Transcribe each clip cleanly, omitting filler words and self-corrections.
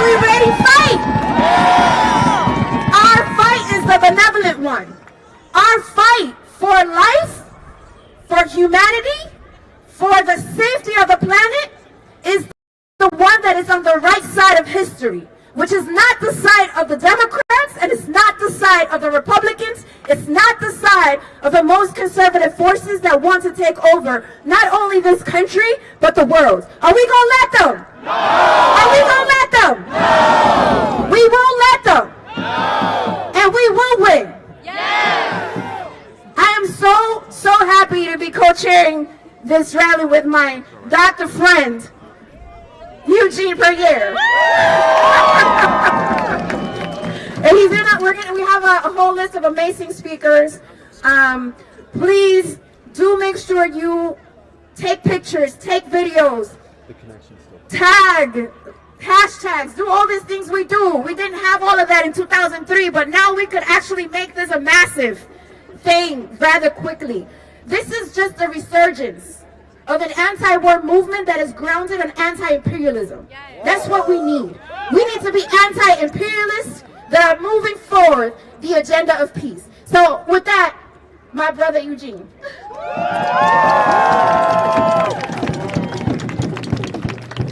we ready? Fight! Our fight is the benevolent one. Our fight for life, for humanity, for the safety of the planet is the one that is on the right side of history, which is not the side of the Democrats, and it's not the side of the Republicans. It's not the side of the most conservative forces that want to take over not only this country, but the world. Are we going to let them? No! Are we going to let them? No! We won't let them. No! And we will win. Yes! I am so happy to be co-chairing this rally with my doctor friend, Eugene Perrier. And he's we have a whole list of amazing speakers. Please do make sure you take pictures, take videos, tag, hashtags, do all these things we do. We didn't have all of that in 2003, but now we could actually make this a massive thing rather quickly. This is just the resurgence of an anti-war movement that is grounded in anti-imperialism. That's what we need. We need to be anti-imperialists that are moving forward the agenda of peace. So with that, my brother Eugene.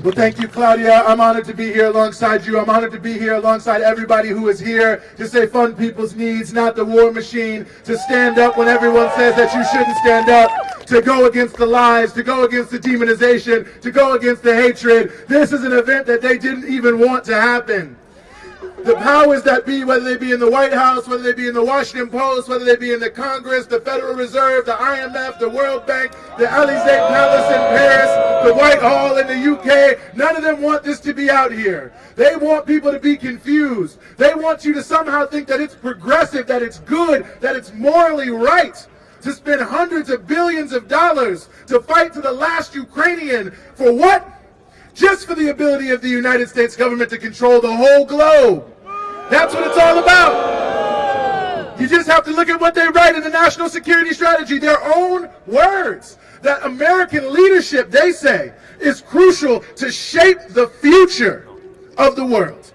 Well, thank you, Claudia. I'm honored to be here alongside you. I'm honored to be here alongside everybody who is here to say fund people's needs, not the war machine, to stand up when everyone says that you shouldn't stand up, to go against the lies, to go against the demonization, to go against the hatred. This is an event that they didn't even want to happen. The powers that be, whether they be in the White House, whether they be in the Washington Post, whether they be in the Congress, the Federal Reserve, the IMF, the World Bank, the Élysée Palace in Paris, the Whitehall in the UK, none of them want this to be out here. They want people to be confused. They want you to somehow think that it's progressive, that it's good, that it's morally right to spend hundreds of billions of dollars to fight to the last Ukrainian for what? Just for the ability of the United States government to control the whole globe. That's what it's all about. You just have to look at what they write in the National Security Strategy, their own words. That American leadership, they say, is crucial to shape the future of the world.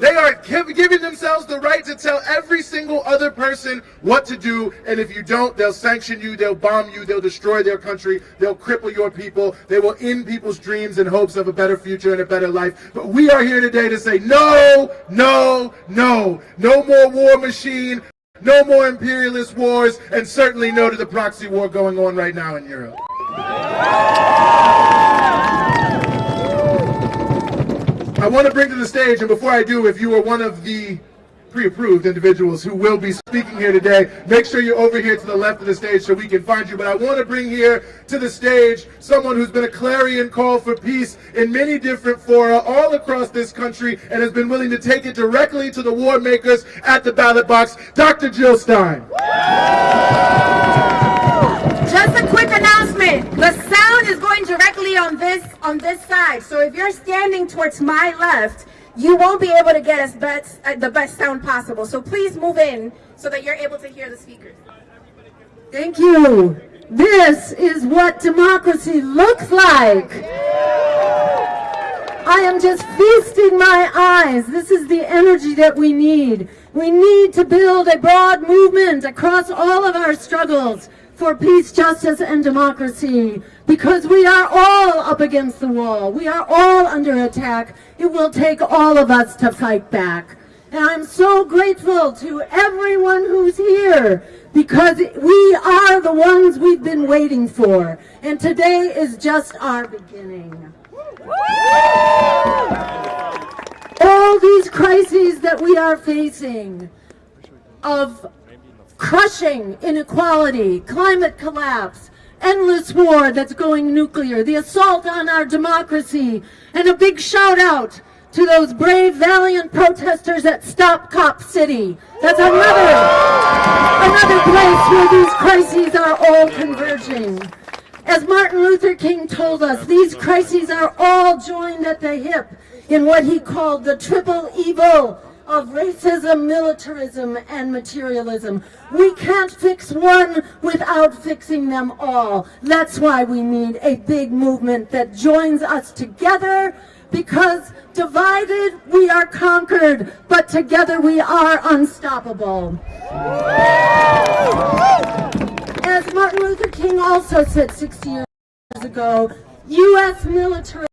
They are giving themselves the right to tell every single other person what to do, and if you don't, they'll sanction you, they'll bomb you, they'll destroy their country, they'll cripple your people, they will end people's dreams and hopes of a better future and a better life. But we are here today to say no, no, no. No more war machine, no more imperialist wars, and certainly no to the proxy war going on right now in Europe. I want to bring to the stage, and before I do, if you are one of the pre-approved individuals who will be speaking here today, make sure you're over here to the left of the stage so we can find you. But I want to bring here to the stage someone who's been a clarion call for peace in many different fora all across this country and has been willing to take it directly to the war makers at the ballot box, Dr. Jill Stein. Just a quick announcement. The sound is going directly on this side. So if you're standing towards my left, you won't be able to get the best sound possible. So please move in so that you're able to hear the speakers. Thank you. This is what democracy looks like. I am just feasting my eyes. This is the energy that we need. We need to build a broad movement across all of our struggles for peace, justice, and democracy, because we are all up against the wall. We are all under attack. It will take all of us to fight back. And I'm so grateful to everyone who's here, because we are the ones we've been waiting for. And today is just our beginning. All these crises that we are facing of crushing inequality, climate collapse, endless war that's going nuclear, the assault on our democracy, and a big shout out to those brave, valiant protesters at Stop Cop City. That's another place where these crises are all converging. As Martin Luther King told us, these crises are all joined at the hip in what he called the triple evil of racism, militarism, and materialism. We can't fix one without fixing them all. That's why we need a big movement that joins us together because divided we are conquered, but together we are unstoppable. As Martin Luther King also said 60 years ago, U.S. militarism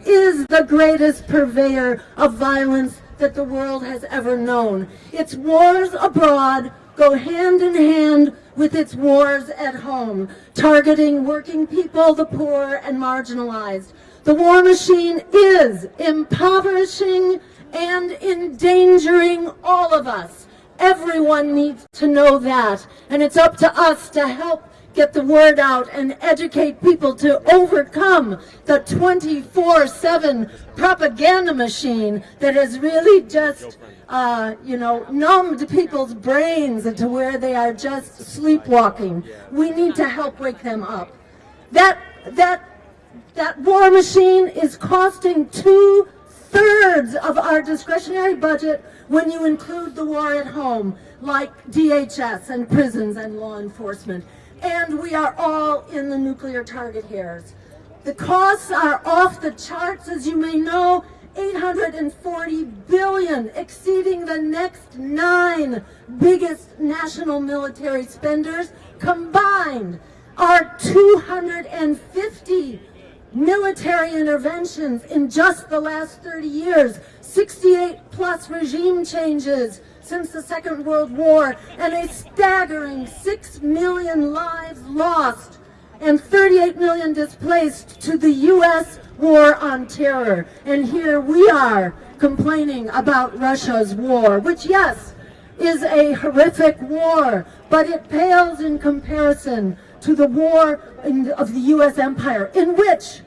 is the greatest purveyor of violence that the world has ever known. Its wars abroad go hand in hand with its wars at home, targeting working people, the poor, and marginalized. The war machine is impoverishing and endangering all of us. Everyone needs to know that, and it's up to us to help get the word out and educate people to overcome the 24/7 propaganda machine that has really just, numbed people's brains into where they are just sleepwalking. We need to help wake them up. That war machine is costing 2/3 of our discretionary budget when you include the war at home, like DHS and prisons and law enforcement. And we are all in the nuclear target hairs. The costs are off the charts, as you may know, $840 billion, exceeding the next 9 biggest national military spenders combined. Our 250 military interventions in just the last 30 years, 68 plus regime changes since the Second World War, and a staggering 6 million lives lost and 38 million displaced to the U.S. war on terror. And here we are complaining about Russia's war, which, yes, is a horrific war, but it pales in comparison to the war of the U.S. empire, in which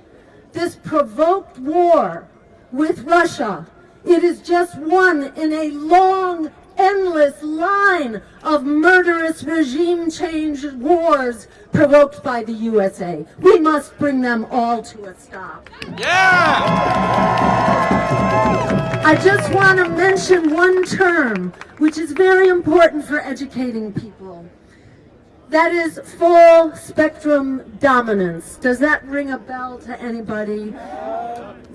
this provoked war with Russia, it is just one in a long, endless line of murderous regime change wars provoked by the USA. We must bring them all to a stop. Yeah! I just want to mention one term which is very important for educating people. That is full spectrum dominance. Does that ring a bell to anybody?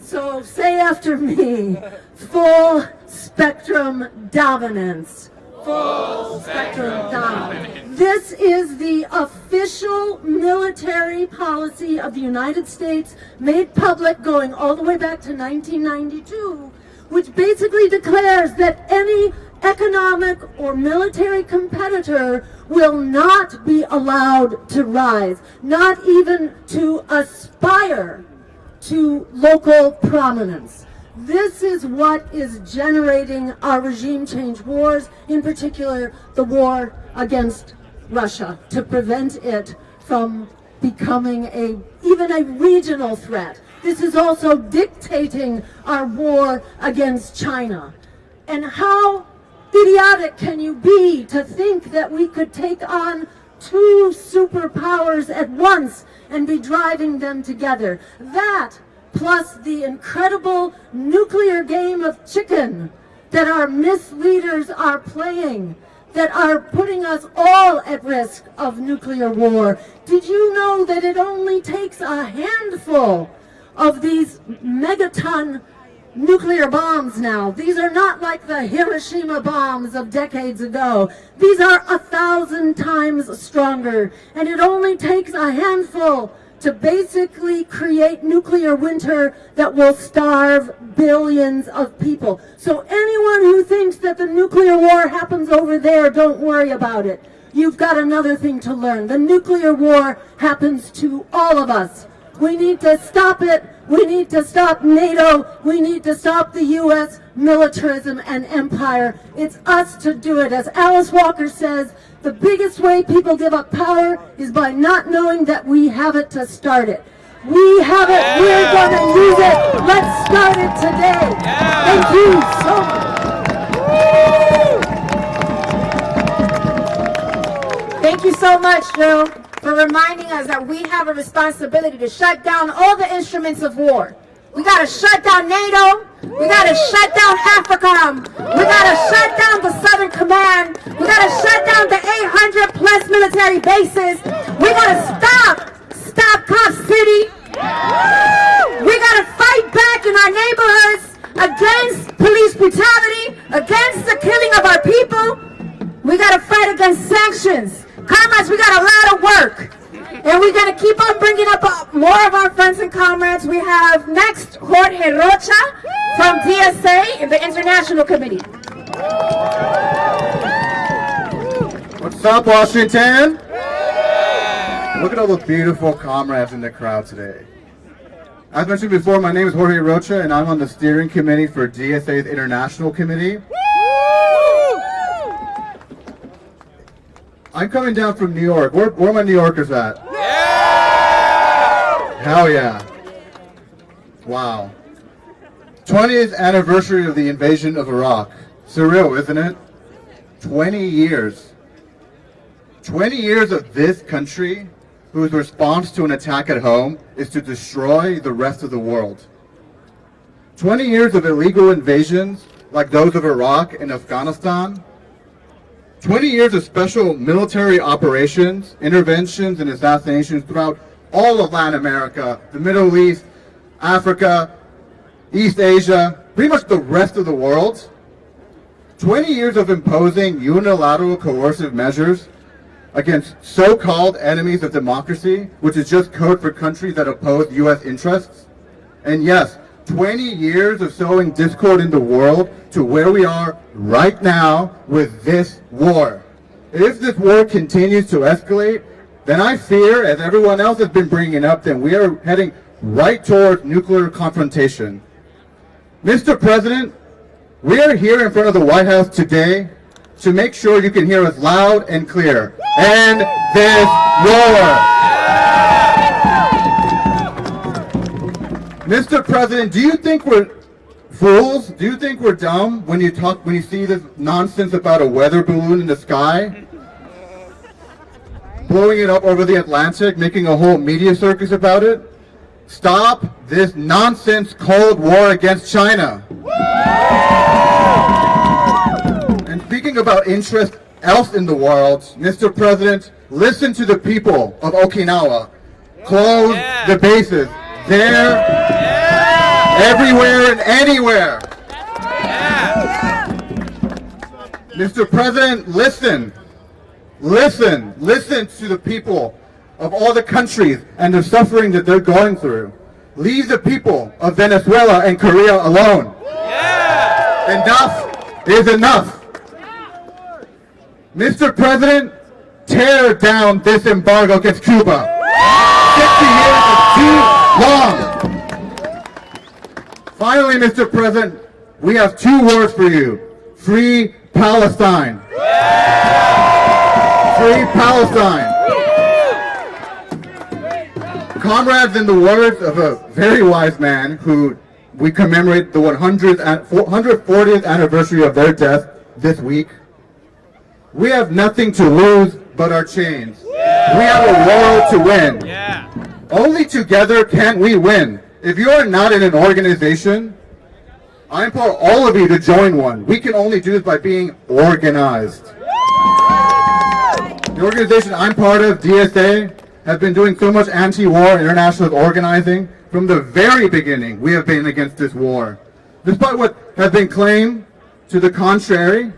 So say after me, full spectrum dominance. Full spectrum dominance. This is the official military policy of the United States, made public going all the way back to 1992, which basically declares that any economic or military competitor will not be allowed to rise, not even to aspire to local prominence. This is what is generating our regime change wars, in particular the war against Russia, to prevent it from becoming even a regional threat. This is also dictating our war against China. And how idiotic can you be to think that we could take on 2 superpowers at once and be driving them together? That, plus the incredible nuclear game of chicken that our misleaders are playing, that are putting us all at risk of nuclear war. Did you know that it only takes a handful of these megaton nuclear bombs now? These are not like the Hiroshima bombs of decades ago. These are 1,000 times stronger, and it only takes a handful to basically create nuclear winter that will starve billions of people. So anyone who thinks that the nuclear war happens over there, don't worry about it. You've got another thing to learn. The nuclear war happens to all of us. We need to stop it. We need to stop NATO. We need to stop the U.S. militarism and empire. It's us to do it. As Alice Walker says, the biggest way people give up power is by not knowing that we have it to start it. We have it. We're going to use it. Let's start it today. Thank you so much. Thank you so much, Joe, for reminding us that we have a responsibility to shut down all the instruments of war. We got to shut down NATO. We got to shut down AFRICOM. We got to shut down the Southern Command. We got to shut down the 800 plus military bases. We got to stop Cop City We got to fight back in our neighborhoods against police brutality, against the killing of our people. We got to fight against sanctions. Comrades, we got a lot of work. And we're going to keep on bringing up more of our friends and comrades. We have next Jorge Rocha from DSA in the International Committee. What's up, Washington? Look at all the beautiful comrades in the crowd today. As mentioned before, my name is Jorge Rocha, and I'm on the steering committee for DSA's International Committee. I'm coming down from New York. Where are my New Yorkers at? Yeah! Hell yeah. Wow. 20th anniversary of the invasion of Iraq. Surreal, isn't it? 20 years. 20 years of this country whose response to an attack at home is to destroy the rest of the world. 20 years of illegal invasions like those of Iraq and Afghanistan. 20 years of special military operations, interventions, and assassinations throughout all of Latin America, the Middle East, Africa, East Asia, pretty much the rest of the world. 20 years of imposing unilateral coercive measures against so-called enemies of democracy, which is just code for countries that oppose U.S. interests. And yes, 20 years of sowing discord in the world to where we are right now with this war. If this war continues to escalate, then I fear, as everyone else has been bringing up, that we are heading right towards nuclear confrontation. Mr. President, we are here in front of the White House today to make sure you can hear us loud and clear. End this war! Mr. President, do you think we're fools? Do you think we're dumb when you see this nonsense about a weather balloon in the sky? Blowing it up over the Atlantic, making a whole media circus about it? Stop this nonsense Cold War against China. And speaking about interest else in the world, Mr. President, listen to the people of Okinawa. Close the bases. There, everywhere and anywhere. Mr. President, listen. Listen to the people of all the countries and the suffering that they're going through. Leave the people of Venezuela and Korea alone. Enough is enough. Mr. President, tear down this embargo against Cuba. 60 years is too long. Finally, Mr. President, we have two words for you. Free Palestine. Free Palestine. Comrades, in the words of a very wise man who we commemorate the 140th anniversary of their death this week, we have nothing to lose but our chains. We have a war to win. Only together can we win. If you are not in an organization, I implore all of you to join one. We can only do this by being organized. The organization I'm part of, DSA, has been doing so much anti-war international organizing. From the very beginning, we have been against this war. Despite what has been claimed to the contrary,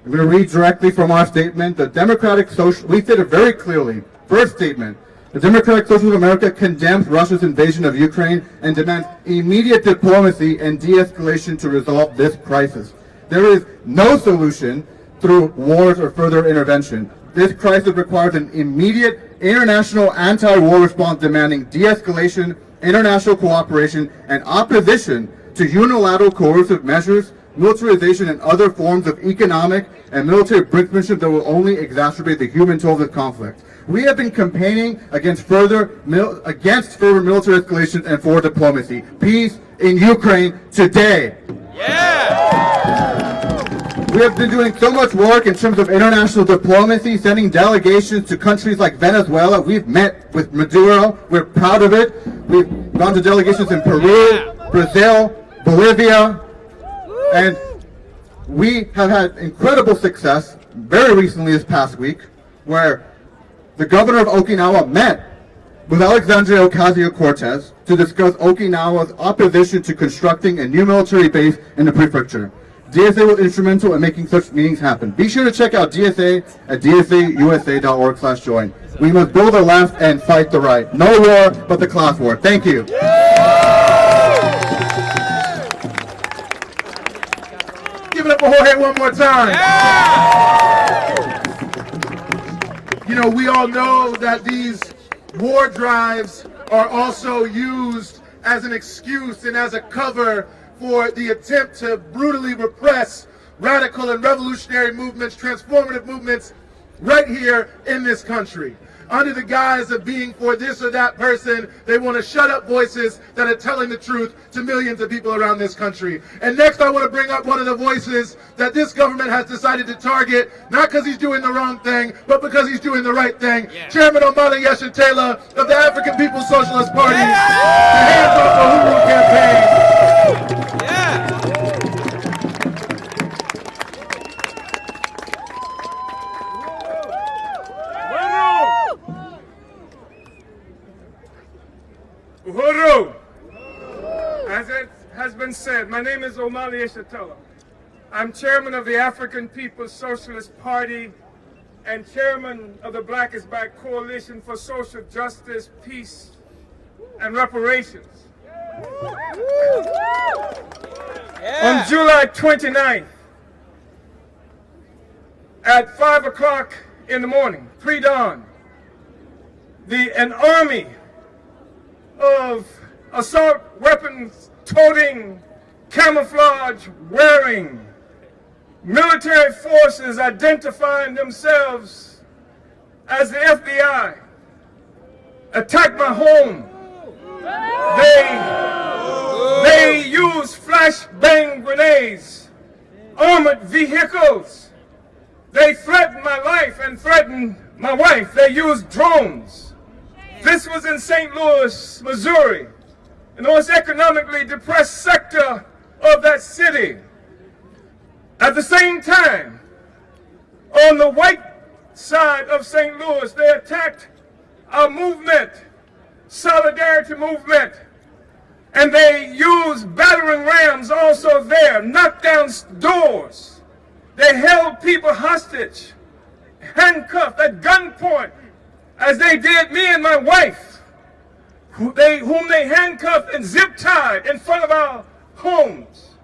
I'm going to read directly from our statement. We said it very clearly. First statement. The Democratic Socialists of America condemns Russia's invasion of Ukraine and demands immediate diplomacy and de-escalation to resolve this crisis. There is no solution through wars or further intervention. This crisis requires an immediate international anti-war response demanding de-escalation, international cooperation, and opposition to unilateral coercive measures, militarization, and other forms of economic and military brinkmanship that will only exacerbate the human toll of the conflict. We have been campaigning against further military escalation and for diplomacy. Peace in Ukraine today. We have been doing so much work in terms of international diplomacy, sending delegations to countries like Venezuela. We've met with Maduro. We're proud of it. We've gone to delegations in Peru, Brazil, Bolivia, and we have had incredible success very recently this past week, where the governor of Okinawa met with Alexandria Ocasio-Cortez to discuss Okinawa's opposition to constructing a new military base in the prefecture. DSA was instrumental in making such meetings happen. Be sure to check out DSA at dsausa.org/join. We must build the left and fight the right. No war, but the class war. Thank you. Give it up for Jorge one more time. You know, we all know that these war drives are also used as an excuse and as a cover for the attempt to brutally repress radical and revolutionary movements, transformative movements right here in this country. Under the guise of being for this or that person, they want to shut up voices that are telling the truth to millions of people around this country. And next I want to bring up one of the voices that this government has decided to target, not because he's doing the wrong thing, but because he's doing the right thing. Yeah. Chairman Mobilization of the African People's Socialist Party, the Hands Off Uhuru campaign. Yeah. Uhuru! As it has been said, my name is Omali Eshatella. I'm chairman of the African People's Socialist Party and chairman of the Black is Back Coalition for Social Justice, Peace, and Reparations. On July 29th, at 5 o'clock in the morning, pre-dawn, an army of assault weapons toting, camouflage wearing military forces identifying themselves as the FBI attacked my home. They used flashbang grenades, armored vehicles. They threatened my life and threatened my wife. They used drones. This was in St. Louis, Missouri, in the most economically depressed sector of that city. At the same time, on the white side of St. Louis, they attacked our movement, Solidarity Movement, and they used battering rams also there, knocked down doors. They held people hostage, handcuffed at gunpoint, as they did me and my wife, whom they handcuffed and zip-tied in front of our homes.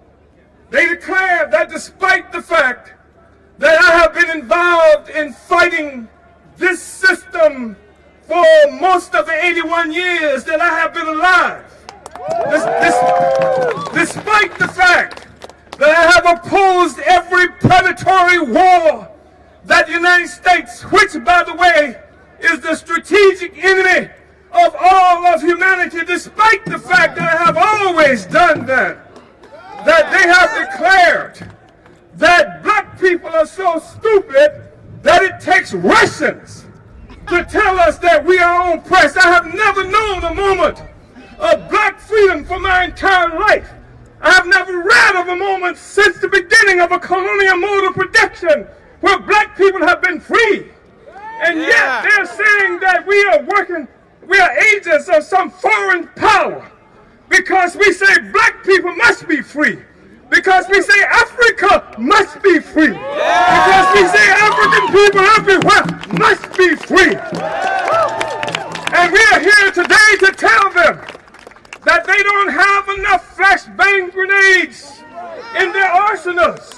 They declared that despite the fact that I have been involved in fighting this system for most of the 81 years that I have been alive, despite the fact that I have opposed every predatory war that the United States, which, by the way, is the strategic enemy of all of humanity, despite the fact that I have always done that they have declared that black people are so stupid that it takes Russians to tell us that we are oppressed. I have never known a moment of black freedom for my entire life. I have never read of a moment since the beginning of a colonial mode of production where black people have been free. And yet they're saying that we are agents of some foreign power because we say black people must be free, because we say Africa must be free, because we say African people everywhere must be free. And we are here today to tell them that they don't have enough flashbang grenades in their arsenals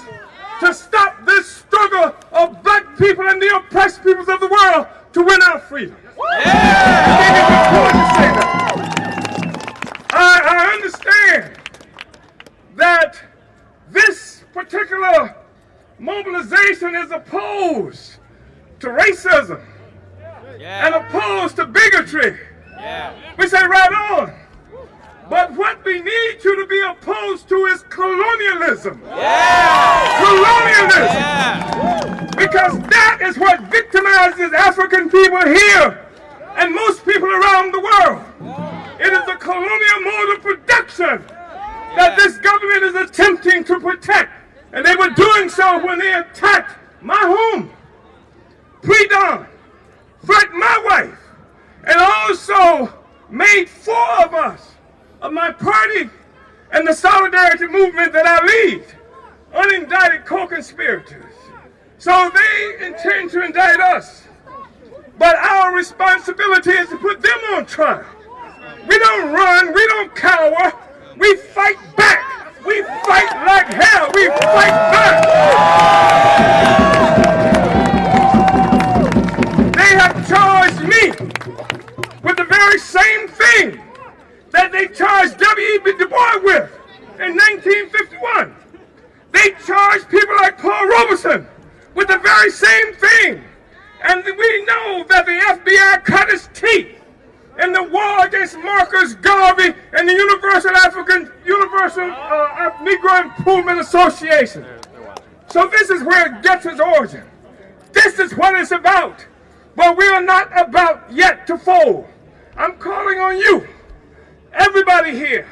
to stop this struggle of black people and the oppressed peoples of the world to win our freedom. I think it's important to say that. I understand that this particular mobilization is opposed to racism and opposed to bigotry. We say right on. But what we need you to be opposed to is colonialism. Colonialism. Because that is what victimizes African people here and most people around the world. It is the colonial mode of production that this government is attempting to protect. And they were doing so when they attacked my home, pre-dawn, threatened my wife, and also made 4 of us, of my party and the solidarity movement that I lead, unindicted co-conspirators. So they intend to indict us. But our responsibility is to put them on trial. We don't run, we don't cower, we fight back. We fight like hell, we fight back. They have charged me with the very same thing that they charged W.E.B. Du Bois with in 1951. They charged people like Paul Robeson with the very same thing. And we know that the FBI cut its teeth in the war against Marcus Garvey and the Universal Negro Improvement Association. So this is where it gets its origin. This is what it's about. But we are not about yet to fold. I'm calling on you, everybody here,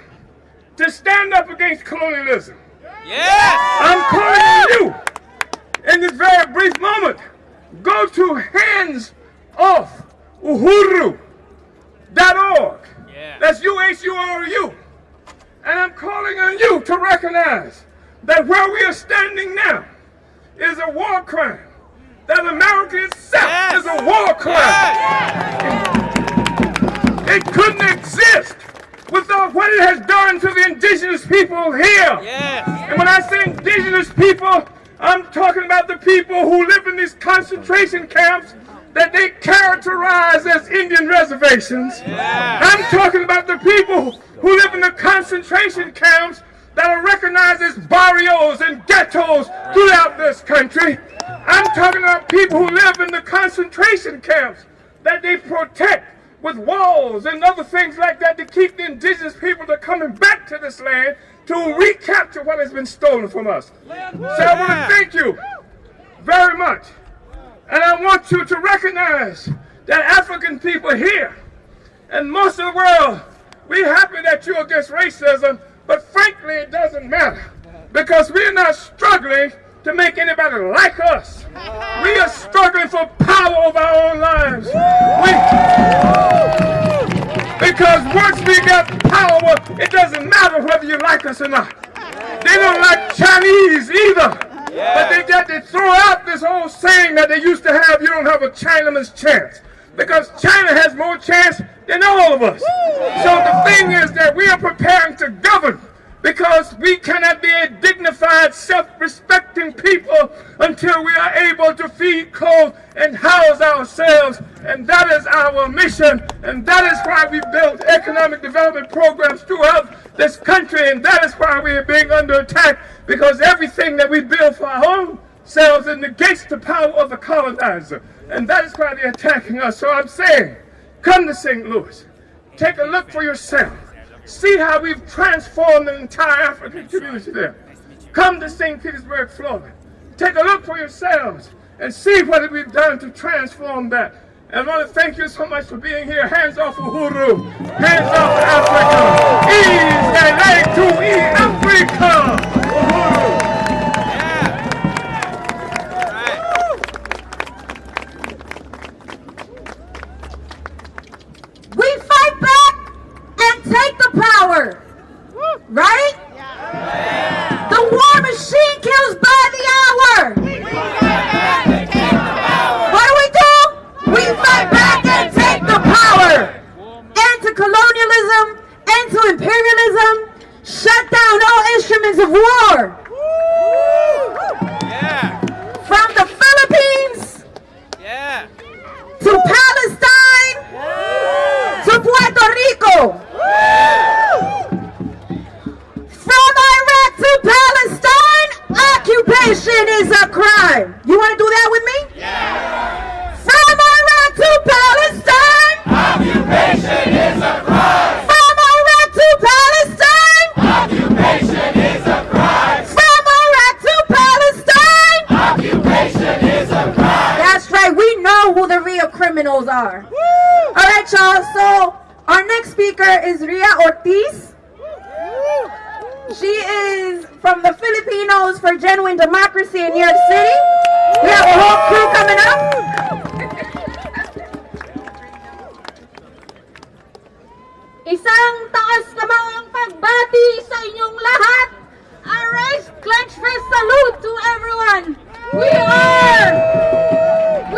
to stand up against colonialism. Yes! I'm calling on you in this very brief moment. Go to handsoffuhuru.org. Yeah. That's UHURU. And I'm calling on you to recognize that where we are standing now is a war crime. That America itself is a war crime. It couldn't exist without what it has done to the indigenous people here. Yes. And when I say indigenous people, I'm talking about the people who live in these concentration camps that they characterize as Indian reservations. Yeah. I'm talking about the people who live in the concentration camps that are recognized as barrios and ghettos throughout this country. I'm talking about people who live in the concentration camps that they protect with walls and other things like that to keep the indigenous people that are coming back to this land to recapture what has been stolen from us. So I want to thank you very much. And I want you to recognize that African people here and most of the world, we're happy that you're against racism, but frankly it doesn't matter because we're not struggling to make anybody like us. We are struggling for power over our own lives. Because once we got power, it doesn't matter whether you like us or not. They don't like Chinese either. But they got to throw out this whole saying that they used to have, you don't have a Chinaman's chance. Because China has more chance than all of us. So the thing is that we are preparing to govern because we cannot be a dignified, self-respecting people until we are able to feed, clothe, and house ourselves. And that is our mission. And that is why we build economic development programs throughout this country. And that is why we are being under attack, because everything that we build for our own selves negates the power of the colonizer. And that is why they're attacking us. So I'm saying, come to St. Louis. Take a look for yourself. See how we've transformed the entire African community there. Come to St. Petersburg, Florida. Take a look for yourselves and see what we've done to transform that. And I want to thank you so much for being here. Hands off Uhuru. Hands off Africa. Ease and like to eat Africa. Uhuru. We fight back and take the power. Right? Yeah. The war machine kills by the hour. What do? We fight back and take the power. Anti-colonialism, anti-imperialism, shut down all instruments of war. Yeah. From the Philippines Yeah. to Palestine to Puerto Rico. From Iraq to Palestine, occupation is a crime. You want to do that with me? Yeah. From Iraq to Palestine, Occupation is a crime. from Iraq to Palestine, Occupation is a crime. from Iraq to Palestine. Occupation is a crime. That's right, we know who the real criminals are. All right, y'all, so our next speaker is Ria Ortiz. She is from the Filipinos for Genuine Democracy in New York City. We have a whole crew coming up. Isang taas kamaang pagbati sa inyong lahat. A raised clenched fist salute to everyone. We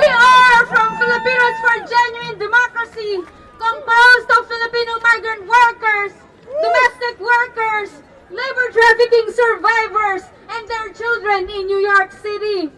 are from Filipinos for Genuine Democracy, composed of Filipino migrant workers, domestic workers, labor trafficking survivors, and their children in New York City.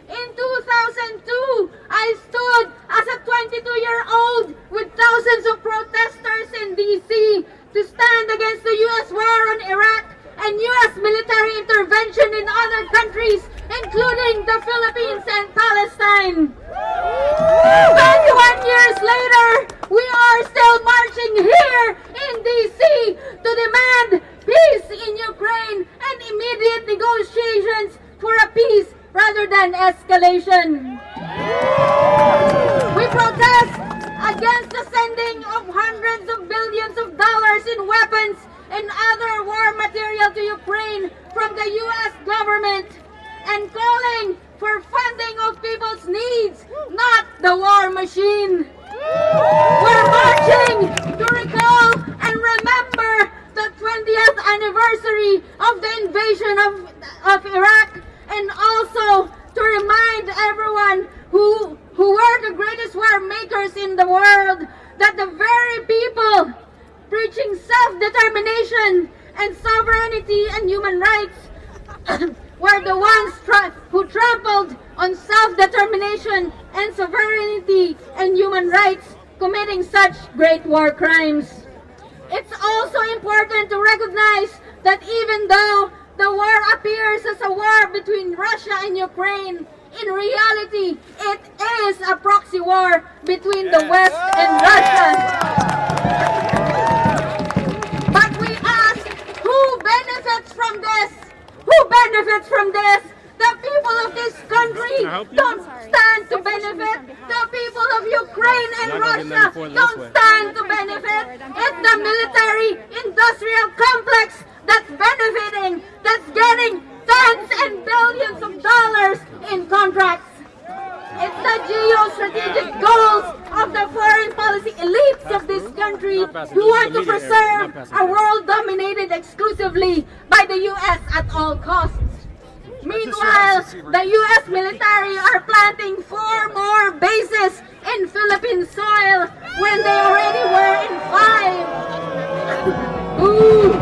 In 2002, I stood as a 22-year-old with thousands of protesters in D.C. to stand against the U.S. war on Iraq and U.S. military intervention in other countries, including the Philippines and Palestine. 21 years later, we are still marching here in D.C. to demand peace in Ukraine and immediate negotiations for a peace rather than escalation. We protest against the sending of hundreds of billions of dollars in weapons and other war material to Ukraine from the U.S. government and calling for funding of people's needs, not the war machine. We're marching to recall and remember the 20th anniversary of the invasion of Iraq, and also to remind everyone who were the greatest war makers in the world that the very people preaching self-determination and sovereignty and human rights were the ones who trampled on self-determination and sovereignty and human rights, committing such great war crimes. It's also important to recognize that even though the war appears as a war between Russia and Ukraine, in reality, it is a proxy war between the West and Russia. But we ask, who benefits from this? Who benefits from this? The people of this country don't stand to benefit. The people of Ukraine and Russia don't stand to benefit. It's the military-industrial complex that's benefiting, that's getting tens and billions of dollars in contracts. It's the geostrategic goals of the foreign policy elites of this country who want to preserve a world dominated exclusively by the U.S. at all costs. Meanwhile, the U.S. military are planting 4 more bases in Philippine soil when they already were in 5. Ooh.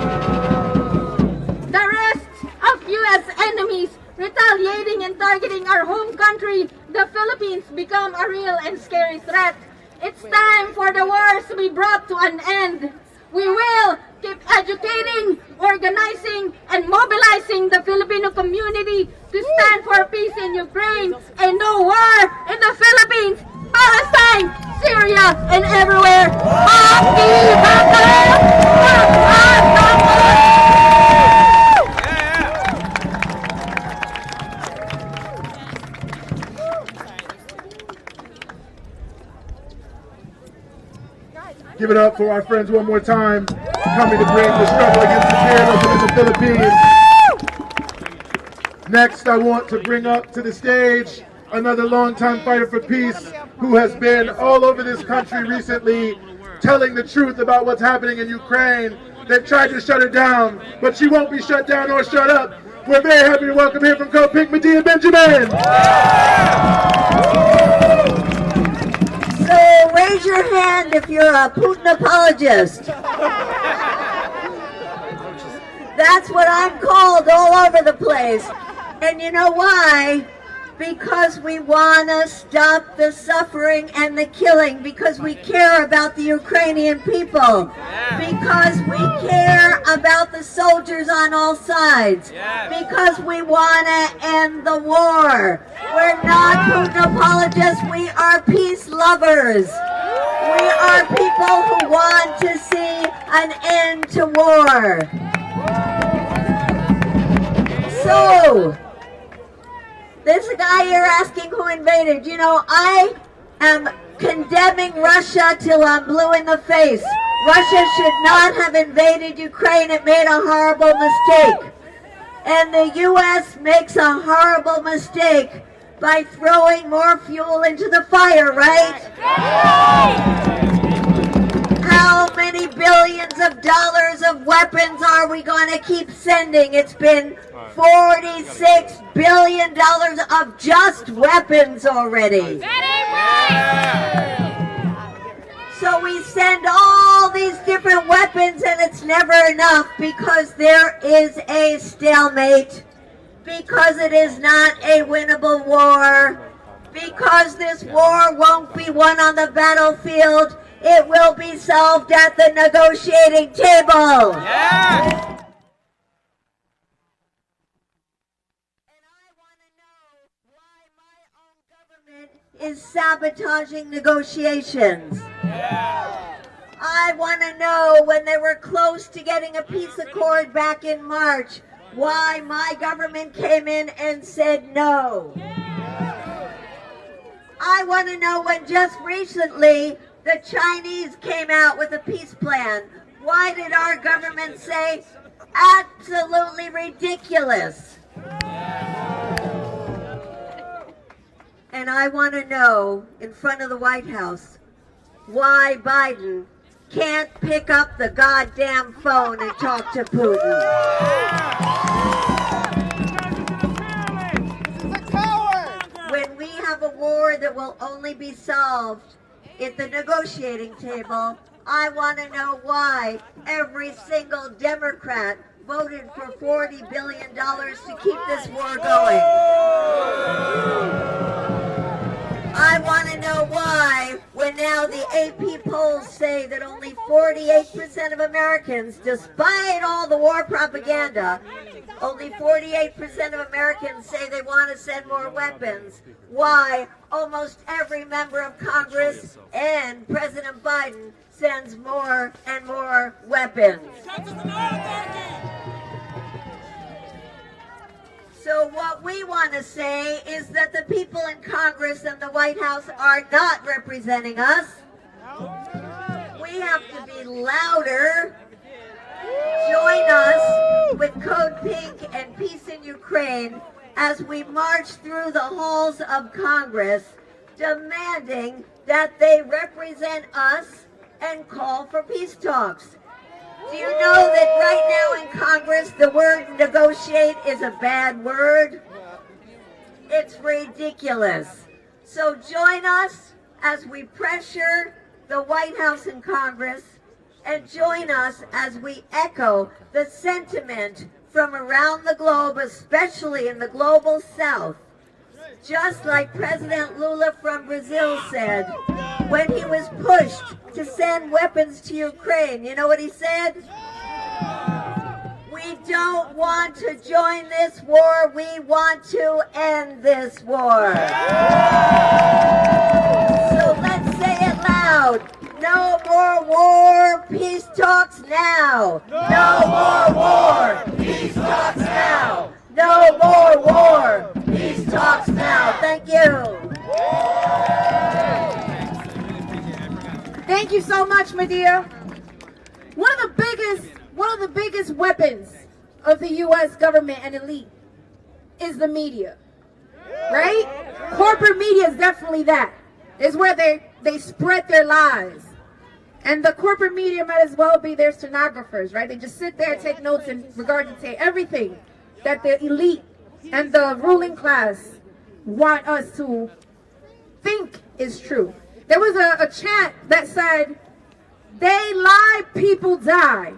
The rest of U.S. enemies retaliating and targeting our home country, the Philippines, become a real and scary threat. It's time for the wars to be brought to an end. We will keep educating, organizing, and mobilizing the Filipino community to stand for peace in Ukraine and no war in the Philippines, Palestine, Syria, and everywhere. Give it up for our friends one more time, coming to bring the struggle against imperialism in the Philippines. Next, I want to bring up to the stage another longtime fighter for peace who has been all over this country recently telling the truth about what's happening in Ukraine. They've tried to shut her down, but she won't be shut down or shut up. We're very happy to welcome here from Kopik, Medea Benjamin. So raise your hand if you're a Putin apologist. That's what I'm called all over the place. And you know why? Because we want to stop the suffering and the killing, because we care about the Ukrainian people, because we care about the soldiers on all sides, because we want to end the war. We're not Putin apologists, we are peace lovers. We are people who want to see an end to war. So, this guy here asking who invaded. You know, I am condemning Russia till I'm blue in the face. Russia should not have invaded Ukraine. It made a horrible mistake. And the U.S. makes a horrible mistake by throwing more fuel into the fire, right? how many billions of dollars of weapons are we going to keep sending? It's been $46 billion of just weapons already. So we send all these different weapons and it's never enough because there is a stalemate, because it is not a winnable war, because this war won't be won on the battlefield, it will be solved at the negotiating table. Yeah. Is sabotaging negotiations. I want to know, when they were close to getting a peace accord back in March, why my government came in and said no. I want to know, when just recently the Chinese came out with a peace plan, why did our government say absolutely ridiculous? And I want to know, in front of the White House, why Biden can't pick up the goddamn phone and talk to Putin. When we have a war that will only be solved at the negotiating table, I want to know why every single Democrat voted for $40 billion to keep this war going. I want to know why, when now the AP polls say that only 48% of Americans, despite all the war propaganda, only 48% of Americans say they want to send more weapons, why almost every member of Congress and President Biden sends more and more weapons. So what we want to say is that the people in Congress and the White House are not representing us. We have to be louder. Join us with Code Pink and Peace in Ukraine as we march through the halls of Congress, demanding that they represent us and call for peace talks. Do you know that right now in Congress the word negotiate is a bad word? It's ridiculous. So join us as we pressure the White House and Congress, and join us as we echo the sentiment from around the globe, especially in the global south. Just like President Lula from Brazil said when he was pushed to send weapons to Ukraine. You know what he said? We don't want to join this war, we want to end this war. So let's say it loud. No more war, peace talks now. No more war, peace talks now. No more war, peace talks now. Thank you. Thank you so much, Medea. One of the biggest weapons of the U.S. government and elite is the media, right? Corporate media is definitely that. It's where they spread their lies. And the corporate media might as well be their stenographers, right? They just sit there and take notes and regurgitate everything that the elite and the ruling class want us to think is true. There was a chant that said, "They lie, people die.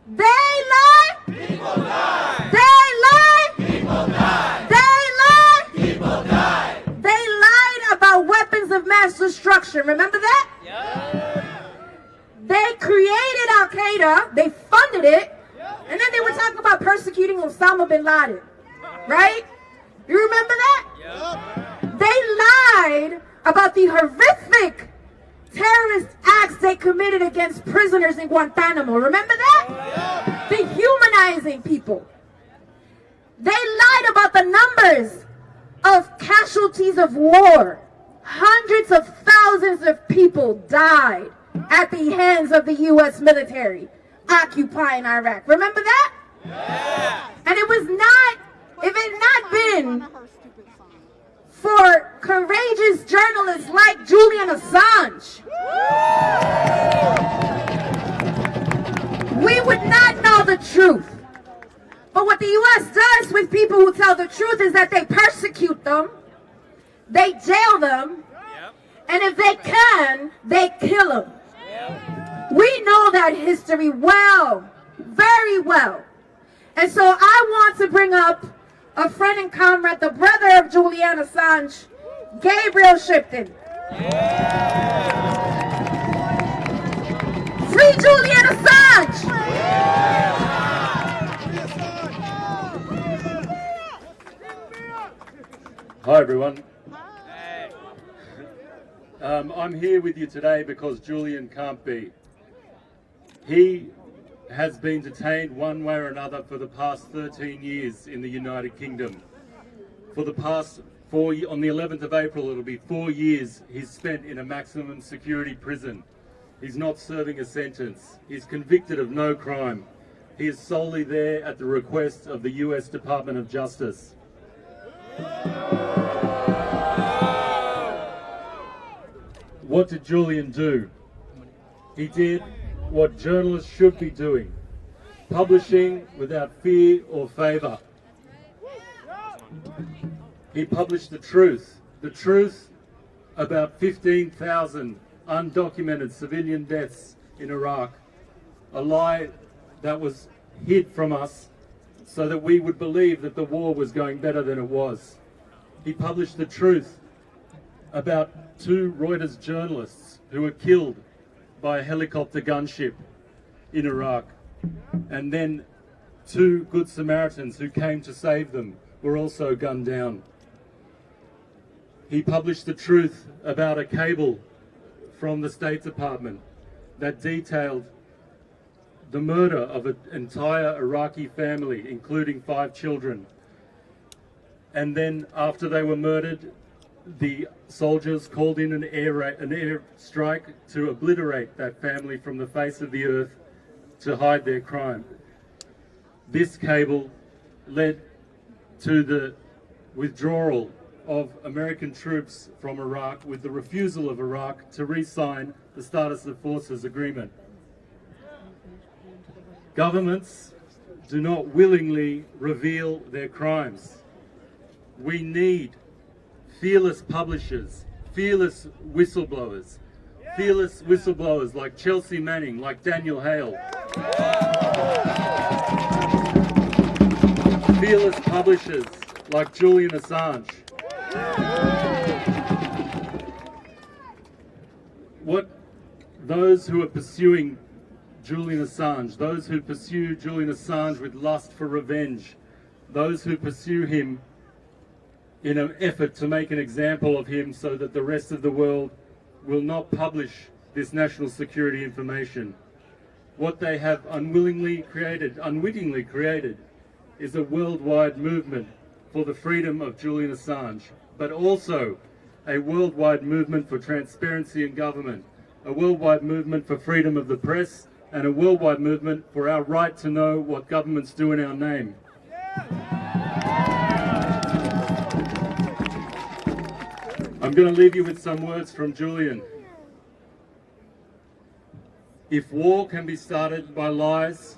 They lie, People die. they lie, People die. they lie." People die. They lied about weapons of mass destruction. Remember that? They created Al-Qaeda, they funded it, and then they were talking about persecuting Osama bin Laden. Right? You remember that? They lied about the horrific terrorist acts they committed against prisoners in Guantanamo. Remember that? Dehumanizing people. They lied about the numbers of casualties of war. Hundreds of thousands of people died at the hands of the U.S. military occupying Iraq. Remember that? And it was not, if it had not been for courageous journalists like Julian Assange, But what the U.S. does with people who tell the truth is that they persecute them, they jail them, and if they can, they kill them. We know that history well, very well. And so I want to bring up a friend and comrade, the brother of Julian Assange, Gabriel Shipton. Free Julian Assange! Hi everyone. I'm here with you today because Julian can't be. He has been detained one way or another for the past 13 years in the United Kingdom. For the past on the 11th of April, it'll be 4 years he's spent in a maximum security prison. He's not serving a sentence. He's convicted of no crime. He is solely there at the request of the US Department of Justice. What did Julian do? He did what journalists should be doing, publishing without fear or favour. He published the truth about 15,000 undocumented civilian deaths in Iraq, a lie that was hid from us so that we would believe that the war was going better than it was. He published the truth about 2 Reuters journalists who were killed by a helicopter gunship in Iraq, and then 2 Good Samaritans who came to save them were also gunned down. He published the truth about a cable from the State Department that detailed the murder of an entire Iraqi family, including 5 children. And then after they were murdered, the soldiers called in an air strike to obliterate that family from the face of the earth to hide their crime. This cable led to the withdrawal of American troops from Iraq, with the refusal of Iraq to re-sign the Status of Forces Agreement. Governments do not willingly reveal their crimes. We need fearless publishers, fearless whistleblowers like Chelsea Manning, like Daniel Hale. Fearless publishers like Julian Assange. What those who are pursuing Julian Assange, those who pursue Julian Assange with lust for revenge, those who pursue him in an effort to make an example of him so that the rest of the world will not publish this national security information. What they have unwittingly created is a worldwide movement for the freedom of Julian Assange, but also a worldwide movement for transparency in government, a worldwide movement for freedom of the press, and a worldwide movement for our right to know what governments do in our name. I'm going to leave you with some words from Julian. If war can be started by lies,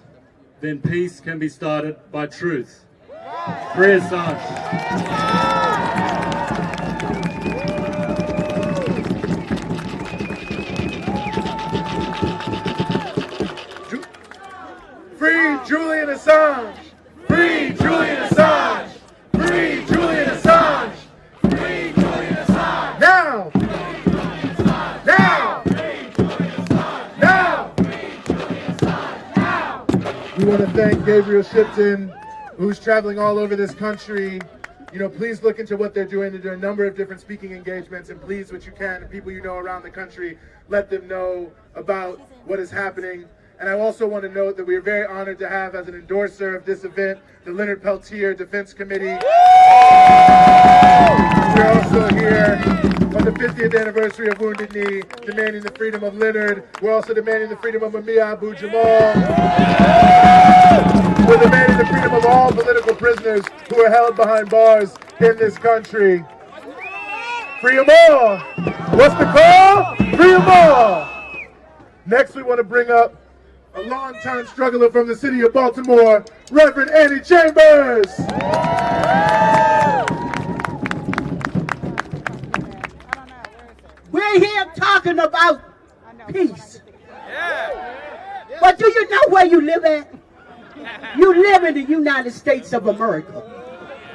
then peace can be started by truth. Free Assange. Free Julian Assange! Free Julian Assange! Free Julian Assange! Free Julian Assange! Now! Free Julian Assange! Now! Free Julian Assange! Now! Free Julian Assange! Now! We want to thank Gabriel Shipton, who's traveling all over this country. You know, please look into what they're doing. They're doing a number of different speaking engagements, and please, what you can, people you know around the country, let them know about what is happening. And I also want to note that we are very honored to have as an endorser of this event, the Leonard Peltier Defense Committee. We're also here on the 50th anniversary of Wounded Knee, demanding the freedom of Leonard. We're also demanding the freedom of Mumia Abu-Jamal. We're demanding the freedom of all political prisoners who are held behind bars in this country. Free them all! What's the call? Free them all! Next, we want to bring up a longtime struggler from the city of Baltimore, Reverend Annie Chambers. We're here talking about peace. But do you know where you live at? You live in the United States of America.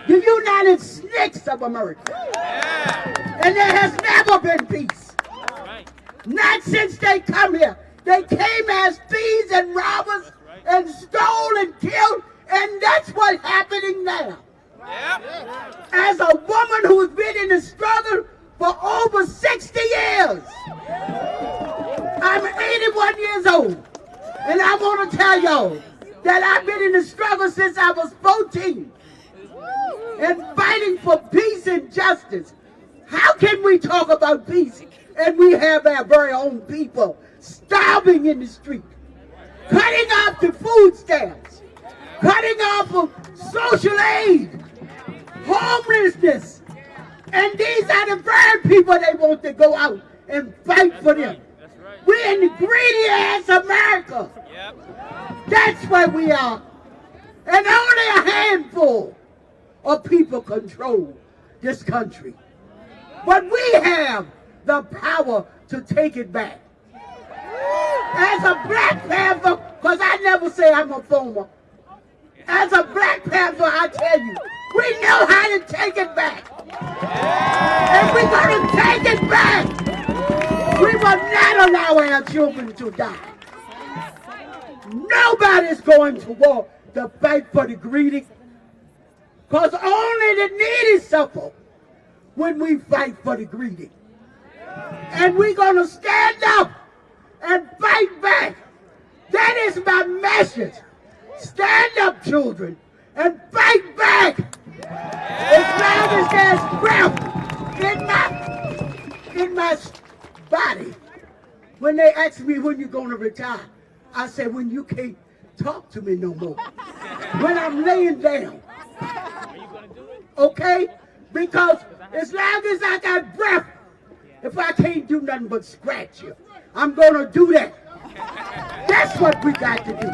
The United States of America. And there has never been peace. Not since they come here. They came as thieves and robbers and stole and killed, and that's what's happening now. As a woman who's been in the struggle for over 60 years, I'm 81 years old, and I want to tell y'all that I've been in the struggle since I was 14 and fighting for peace and justice. How can we talk about peace and we have our very own people starving in the street, cutting off the food stamps, cutting off of social aid, homelessness, and these are the very people they want to go out and fight for them. We're in the greedy ass America. That's where we are. And only a handful of people control this country. But we have the power to take it back. As a Black Panther, because I never say I'm a former, as a Black Panther, I tell you, we know how to take it back. And we're going to take it back. We will not allow our children to die. Nobody's going to war to fight for the greedy, because only the needy suffer when we fight for the greedy. And we're going to stand up and fight back. That is my message. Stand up, children, and fight back. As long as there's breath in my body. When they ask me when you're going to retire, I say when you can't talk to me no more. When I'm laying down. Okay? Because as long as I got breath, if I can't do nothing but scratch you, I'm going to do that. That's what we got to do.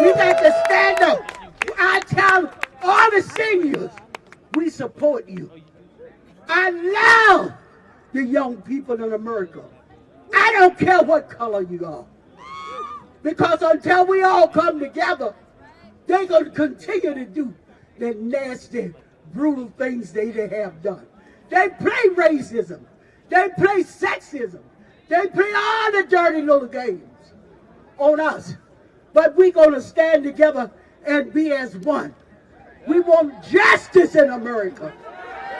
We got to stand up. I tell all the seniors, we support you. I love the young people in America. I don't care what color you are. Because until we all come together, they're going to continue to do the nasty, brutal things they have done. They play racism. They play sexism. They play all the dirty little games on us. But we're going to stand together and be as one. We want justice in America.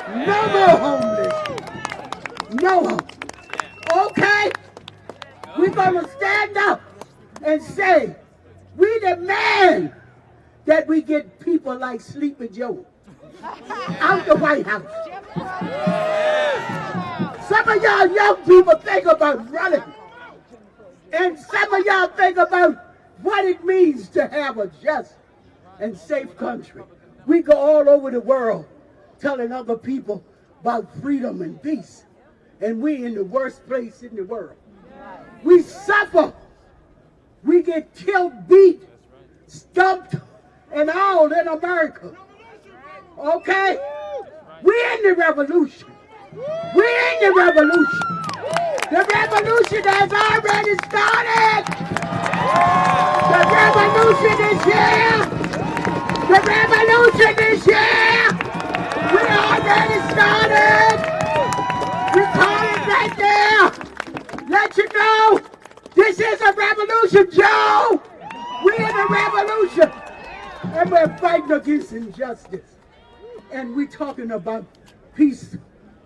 No more homeless. No more. Okay? We're going to stand up and say, we demand that we get people like Sleepy Joe out the White House. Some of y'all young people think about running. And some of y'all think about what it means to have a just and safe country. We go all over the world telling other people about freedom and peace. And we in the worst place in the world. We suffer. We get killed, beat, stumped, and all in America. Okay? We're in the revolution. We're in the revolution. The revolution has already started. The revolution is here. The revolution is here. We already started. We call it right there. Let you know, this is a revolution, Joe. We're in a revolution. And we're fighting against injustice. And we're talking about peace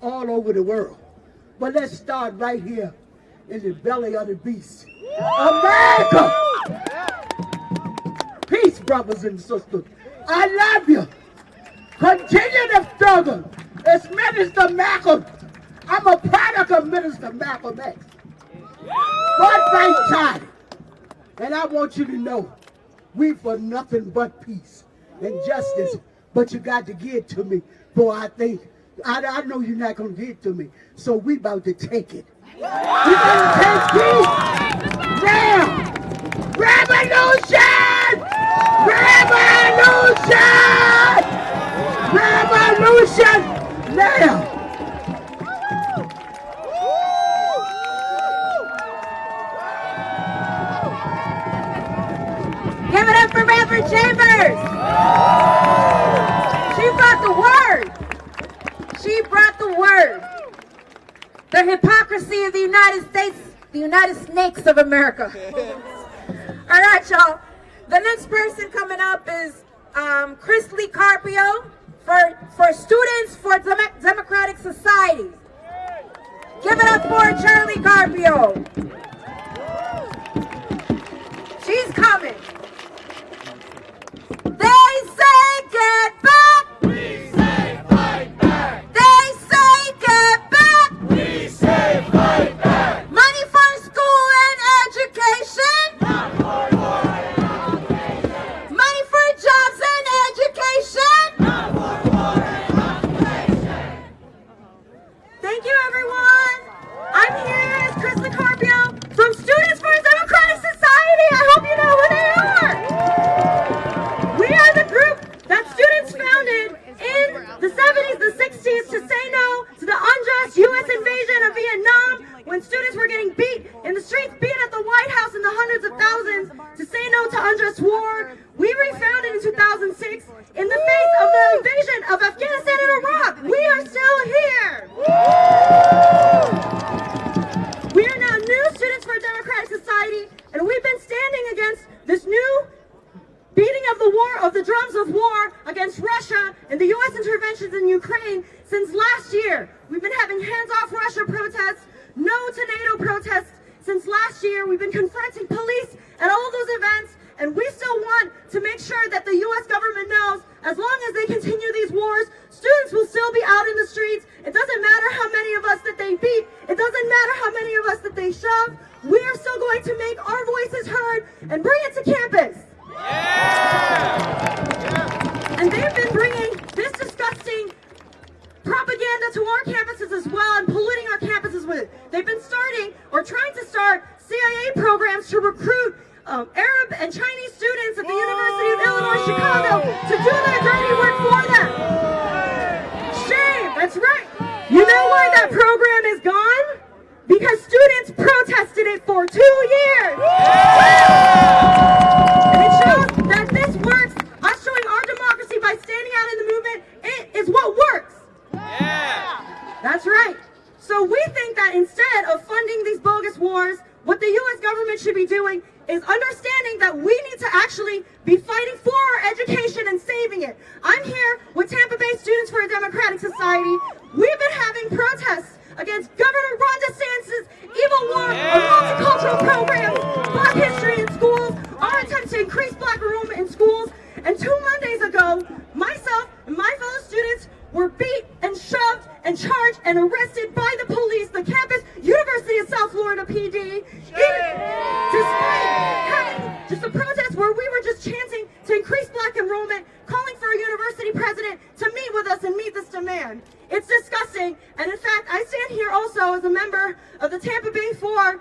all over the world. But let's start right here in the belly of the beast. America! Peace, brothers and sisters. I love you. Continue the struggle. It's Minister Malcolm. I'm a product of Minister Malcolm X. God thank Charlie. And I want you to know, we for nothing but peace and justice. But you got to give it to me, for I think, I know you're not going to give it to me. So we about to take it. We're going to take peace now. Right. Revolution! Revolution! Revolution! Now! Give it up for Reverend Chambers. She brought the word. She brought the word. The hypocrisy of the United States, the United Snakes of America. All right, y'all. The next person coming up is Chris Lee Carpio for Students for Democratic Society. Give it up for Charlie Carpio. She's coming. They say get back. We say fight back. They say get back. We say fight back. Money for school and education. Not for war and occupation. Money for jobs and education. Not for war and occupation. Thank you, everyone. I'm here as Chris Carpio from Students for Democratic Society. I hope you know who they are. We are the group that students founded in the 70s, the 60s to say no to the unjust U.S. invasion of Vietnam when students were getting beat in the streets, beat at the White House in the hundreds of thousands, to say no to unjust war. We refounded in 2006 in the face of the invasion of Afghanistan and Iraq. We are still here. We are now new Students for Democratic Society, and we've been standing against this new beating of the war, of the drums of war against Russia and the U.S. interventions in Ukraine since last year. We've been having hands-off Russia protests, no to NATO protests since last year. We've been confronting police at all those events, and we still want to make sure that the U.S. government knows as long as they continue these wars, students will still be out in the streets. It doesn't matter how many of us that they beat. It doesn't matter how many of us that they shove. We are still going to make our voices heard and bring it to campus. And they've been bringing this disgusting propaganda to our campuses as well and polluting our campuses with it. They've been starting or trying to start CIA programs to recruit Arab and Chinese students at the University of Illinois Chicago to do their dirty work for them. Shame, that's right. You know why that program is gone? Because students protested it for 2 years. And it shows that this works. Us showing our democracy by standing out in the movement, it is what works. That's right. So we think that instead of funding these bogus wars, what the U.S. government should be doing is understanding that we need to actually be fighting for our education and saving it. I'm here with Tampa Bay Students for a Democratic Society. We've been having protests against Governor Ron DeSantis' evil war of multicultural programs, Black history in schools, our attempt to increase Black enrollment in schools. And 2 Mondays ago, myself and my fellow students were beat and shoved and charged and arrested by the police, the campus, University of South Florida PD, despite having just a protest where we were just chanting to increase Black enrollment, calling for a university president to meet with us and meet this demand. It's disgusting, and in fact, I stand here also as a member of the Tampa Bay 4,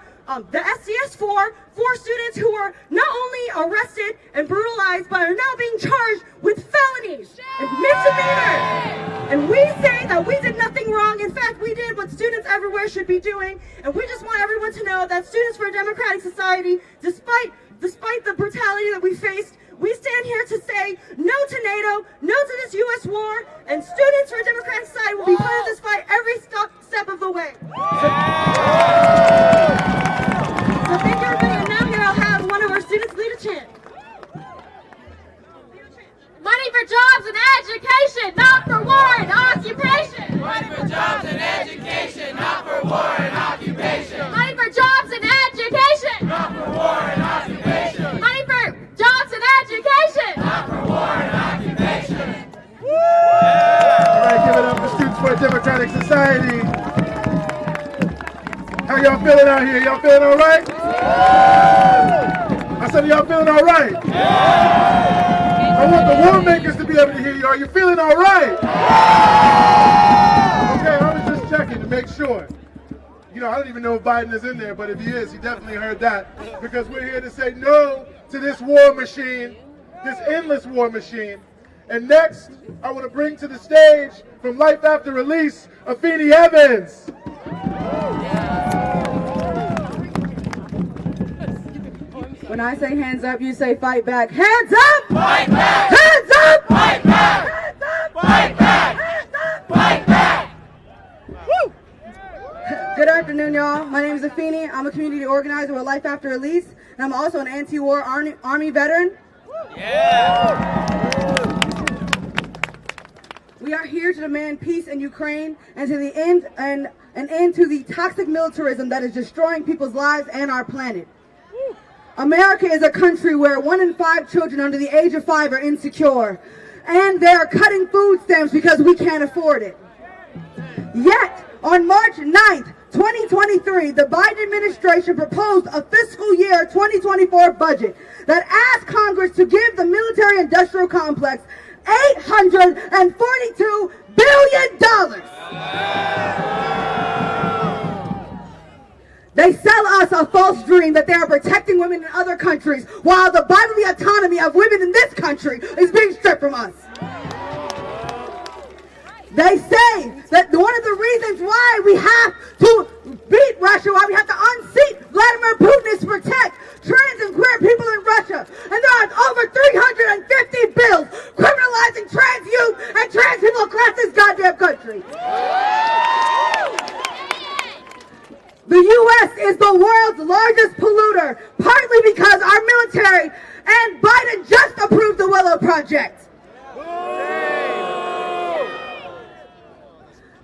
the SDS 4 students who were not only arrested and brutalized, but are now being charged with felonies and misdemeanors. And we say that we did nothing wrong. In fact, we did what students everywhere should be doing, and we just want everyone to know that Students for a Democratic Society, despite the brutality that we faced, we stand here to say no to NATO, no to this U.S. war, and Students for a Democratic Society will be part of this fight every step of the way. So thank you, everybody, and now here I'll have one of our students lead a chant. Money for jobs and education, not for war and occupation. Money for jobs and education, not for war and occupation. Money for jobs and education, Not for war and occupation. money for jobs and education. Not for war and occupation. All right, give it up for Students for a Democratic Society. How y'all feeling out here? Y'all feeling all right? I said, y'all feeling all right? I want the war makers to be able to hear you. Are you feeling all right? Okay, I was just checking to make sure. You know, I don't even know if Biden is in there, but if he is, he definitely heard that. Because we're here to say no to this war machine, this endless war machine. And next, I want to bring to the stage, from Life After Release, Afeni Evans. When I say hands up, you say fight back. Hands up! Fight back! Hands up! Fight back! Hands up! Fight back! Hands up! Fight back! Woo! Good afternoon, y'all. My name is Afeni. I'm a community organizer with Life After Release, and I'm also an anti-war army veteran. Yeah! We are here to demand peace in Ukraine and to the end and an end to the toxic militarism that is destroying people's lives and our planet. America is a country where 1 in 5 children under the age of 5 are insecure, and they are cutting food stamps because we can't afford it. Yet, on March 9th, 2023, the Biden administration proposed a fiscal year 2024 budget that asked Congress to give the military-industrial complex $842 billion. They sell us a false dream that they are protecting women in other countries, while the bodily autonomy of women in this country is being stripped from us. They say that one of the reasons why we have to beat Russia, why we have to unseat Vladimir Putin, is to protect trans and queer people in Russia. And there are over 350 bills criminalizing trans youth and trans people across this goddamn country. The U.S. is the world's largest polluter, partly because our military and Biden just approved the Willow Project.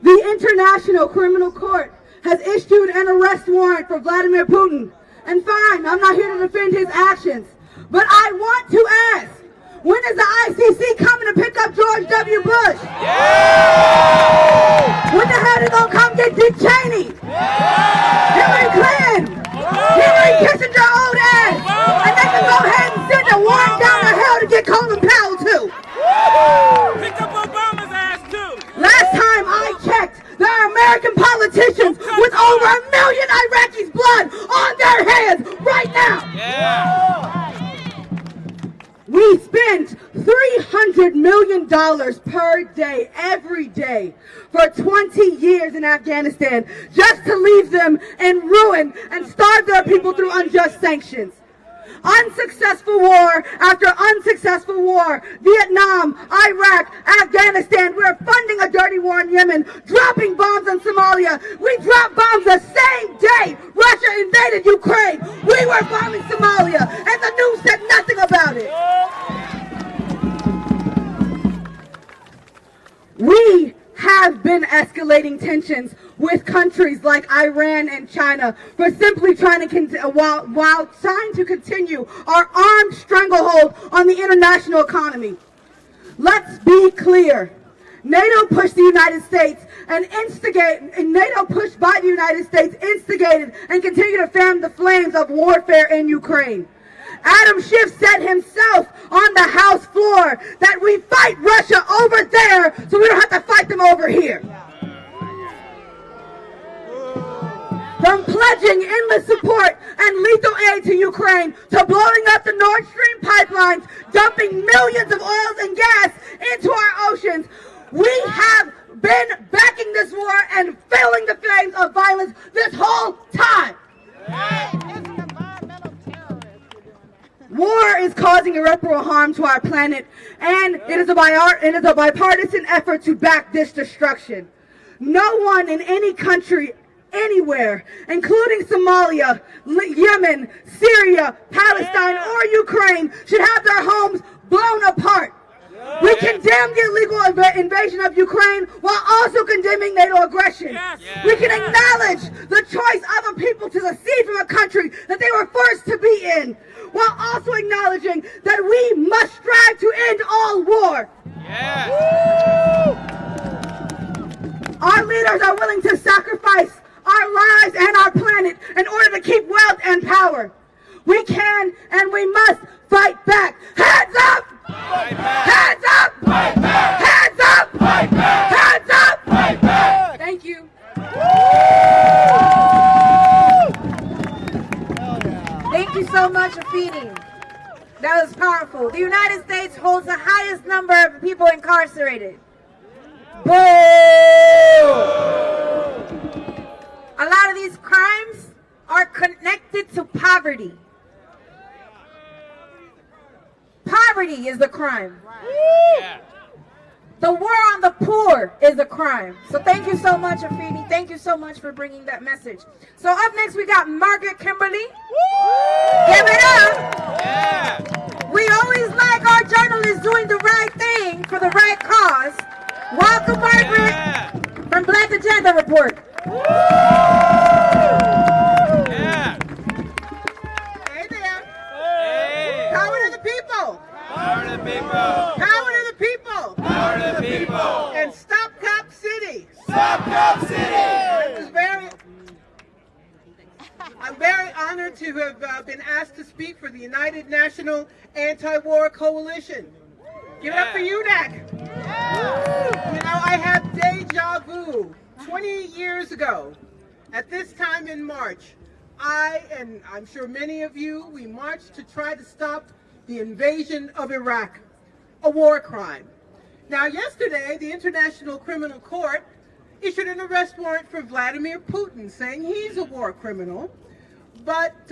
The International Criminal Court has issued an arrest warrant for Vladimir Putin. And fine, I'm not here to defend his actions, but I want to ask, when is the ICC coming to pick up George W. Bush? Yeah! When the hell they gonna come get Dick Cheney? Yeah! Hillary Clinton? Hillary Kissinger old ass? And they can go ahead and send a warrant down the hell to get Colin Powell too. Pick up Obama's ass too! Last time I checked, there are American politicians with over 1 million Iraqis' blood on their hands right now. Yeah! We spend $300 million per day, every day, for 20 years in Afghanistan, just to leave them in ruin and starve their people through unjust sanctions. Unsuccessful war after unsuccessful war, Vietnam, Iraq, Afghanistan, we're funding a dirty war in Yemen, dropping bombs in Somalia. We dropped bombs the same day Russia invaded Ukraine. We were bombing Somalia, and the news said nothing about it. We have been escalating tensions with countries like Iran and China for simply trying to while trying to continue our armed stranglehold on the international economy. Let's be clear. NATO pushed the United States NATO pushed by the United States instigated and continued to fan the flames of warfare in Ukraine. Adam Schiff said himself on the House floor that we fight Russia over there so we don't have to fight them over here. From pledging endless support and lethal aid to Ukraine to blowing up the Nord Stream pipelines, dumping millions of oil and gas into our oceans, we have been backing this war and fueling the flames of violence this whole time. War is causing irreparable harm to our planet, and it is a bipartisan effort to back this destruction. No one in any country, anywhere, including Somalia, Yemen, Syria, Palestine, or Ukraine, should have their homes blown apart. We condemn the illegal invasion of Ukraine while also condemning NATO aggression. We can acknowledge the choice of a people to secede from a country that they were forced to be in, while also acknowledging that we must strive to end all war. Our leaders are willing to sacrifice our lives and our planet in order to keep wealth and power. We can and we must fight back. Hands up! Fight back! Hands up! Fight back! Hands up! Fight back! Hands up! Fight back! Thank you. Thank you so much, Afeni. incarcerated. Boo! A lot of these crimes are connected to poverty. Poverty is the crime. The war on the poor is a crime. So thank you so much, Afeni. Thank you so much for bringing that message. So up next we got Margaret Kimberly. Give it up. We always like our journalists doing the right thing for the right cause. Welcome, Margaret, from Black Agenda Report. Hey there. Power to the people. Power to the people. Power to the people. Power to the people. And stop Cop City. Stop Cop City. I'm very honored to have been asked to speak for the United National Anti-War Coalition. Give it up for UNAC. You know, I have deja vu. 20 years ago, at this time in March, I, and I'm sure many of you, we marched to try to stop the invasion of Iraq, a war crime. Now, yesterday, the International Criminal Court issued an arrest warrant for Vladimir Putin, saying he's a war criminal. But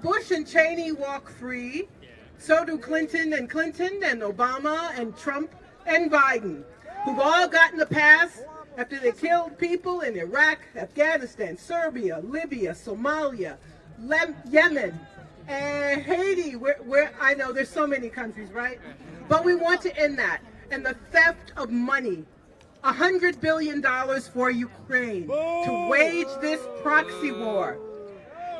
Bush and Cheney walk free. So do Clinton and Obama and Trump and Biden, who've all gotten a pass after they killed people in Iraq, Afghanistan, Serbia, Libya, Somalia, Yemen, and Haiti, where I know there's so many countries, right? But we want to end that. And the theft of money, $100 billion for Ukraine to wage this proxy war.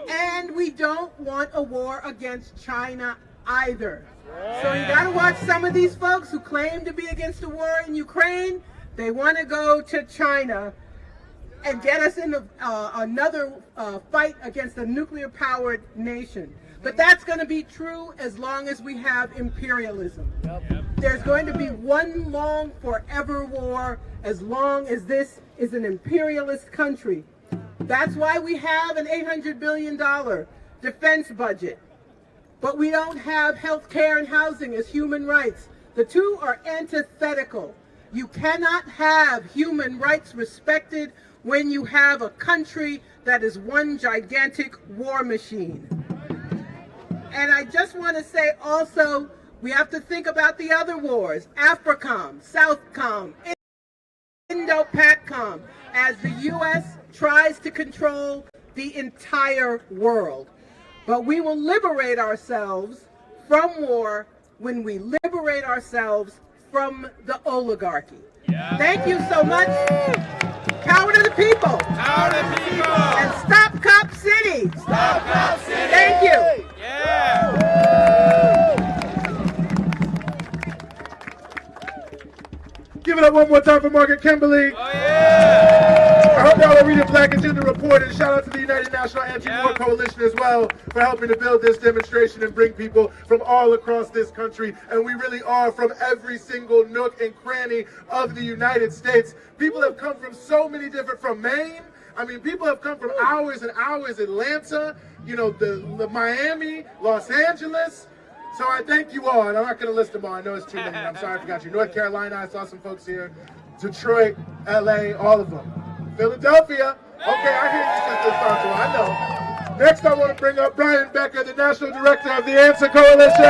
And we don't want a war against China either. So you gotta watch some of these folks who claim to be against the war in Ukraine. They want to go to China and get us in another fight against a nuclear-powered nation. But that's going to be true as long as we have imperialism. There's going to be one long forever war as long as this is an imperialist country. That's why we have an $800 billion defense budget. But we don't have health care and housing as human rights. The two are antithetical. You cannot have human rights respected when you have a country that is one gigantic war machine. And I just want to say also, we have to think about the other wars, AFRICOM, SOUTHCOM, INDOPACOM, as the U.S. tries to control the entire world. But we will liberate ourselves from war when we liberate ourselves from the oligarchy. Thank you so much. Power to the people. Power to the people. And stop Cop City. Stop Cop City. Thank you. Give it up one more time for Margaret Kimberly. Oh, yeah. I hope y'all are reading Black Agenda Report, and shout out to the United National Anti-War Coalition as well for helping to build this demonstration and bring people from all across this country. And we really are from every single nook and cranny of the United States. People have come from so many different, from Maine. I mean, people have come from hours and hours, Atlanta, you know, the Miami, Los Angeles. So I thank you all, and I'm not going to list them all. I know it's too many. I'm sorry I forgot you. North Carolina, I saw some folks here. Detroit, LA, all of them. Philadelphia. Okay, I hear you, Sister Santo. I know. Next, I want to bring up Brian Becker, the National Director of the Answer Coalition.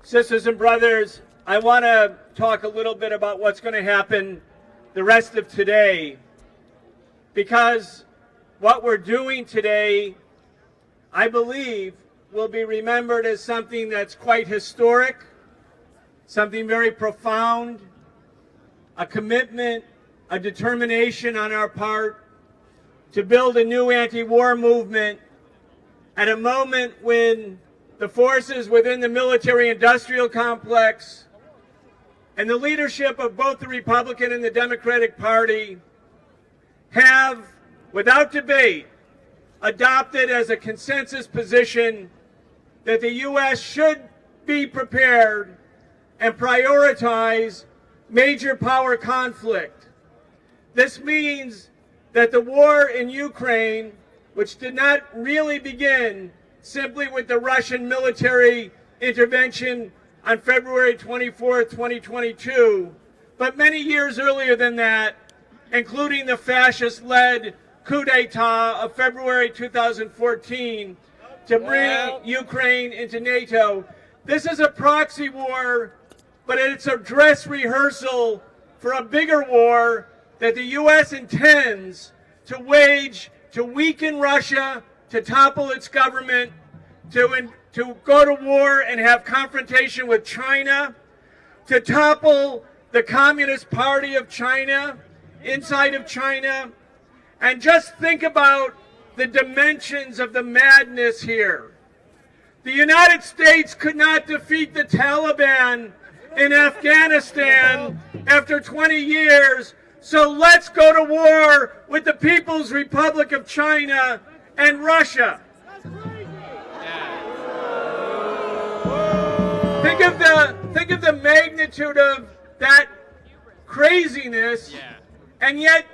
Sisters and brothers, I want to talk a little bit about what's going to happen the rest of today, because what we're doing today, I believe, will be remembered as something that's quite historic, something very profound, a commitment, a determination on our part to build a new anti-war movement at a moment when the forces within the military-industrial complex and the leadership of both the Republican and the Democratic Party have, without debate, adopted as a consensus position that the U.S. should be prepared and prioritize major power conflict. This means that the war in Ukraine, which did not really begin simply with the Russian military intervention on February 24th, 2022, but many years earlier than that, including the fascist-led coup d'etat of February 2014 to bring Ukraine into NATO. This is a proxy war, but it's a dress rehearsal for a bigger war that the U.S. intends to wage to weaken Russia, to topple its government, to go to war and have confrontation with China, to topple the Communist Party of China, inside of China. And just think about the dimensions of the madness here. The United States could not defeat the Taliban in Afghanistan after 20 years, so let's go to war with the People's Republic of China and Russia. Think of the magnitude of that craziness, and yet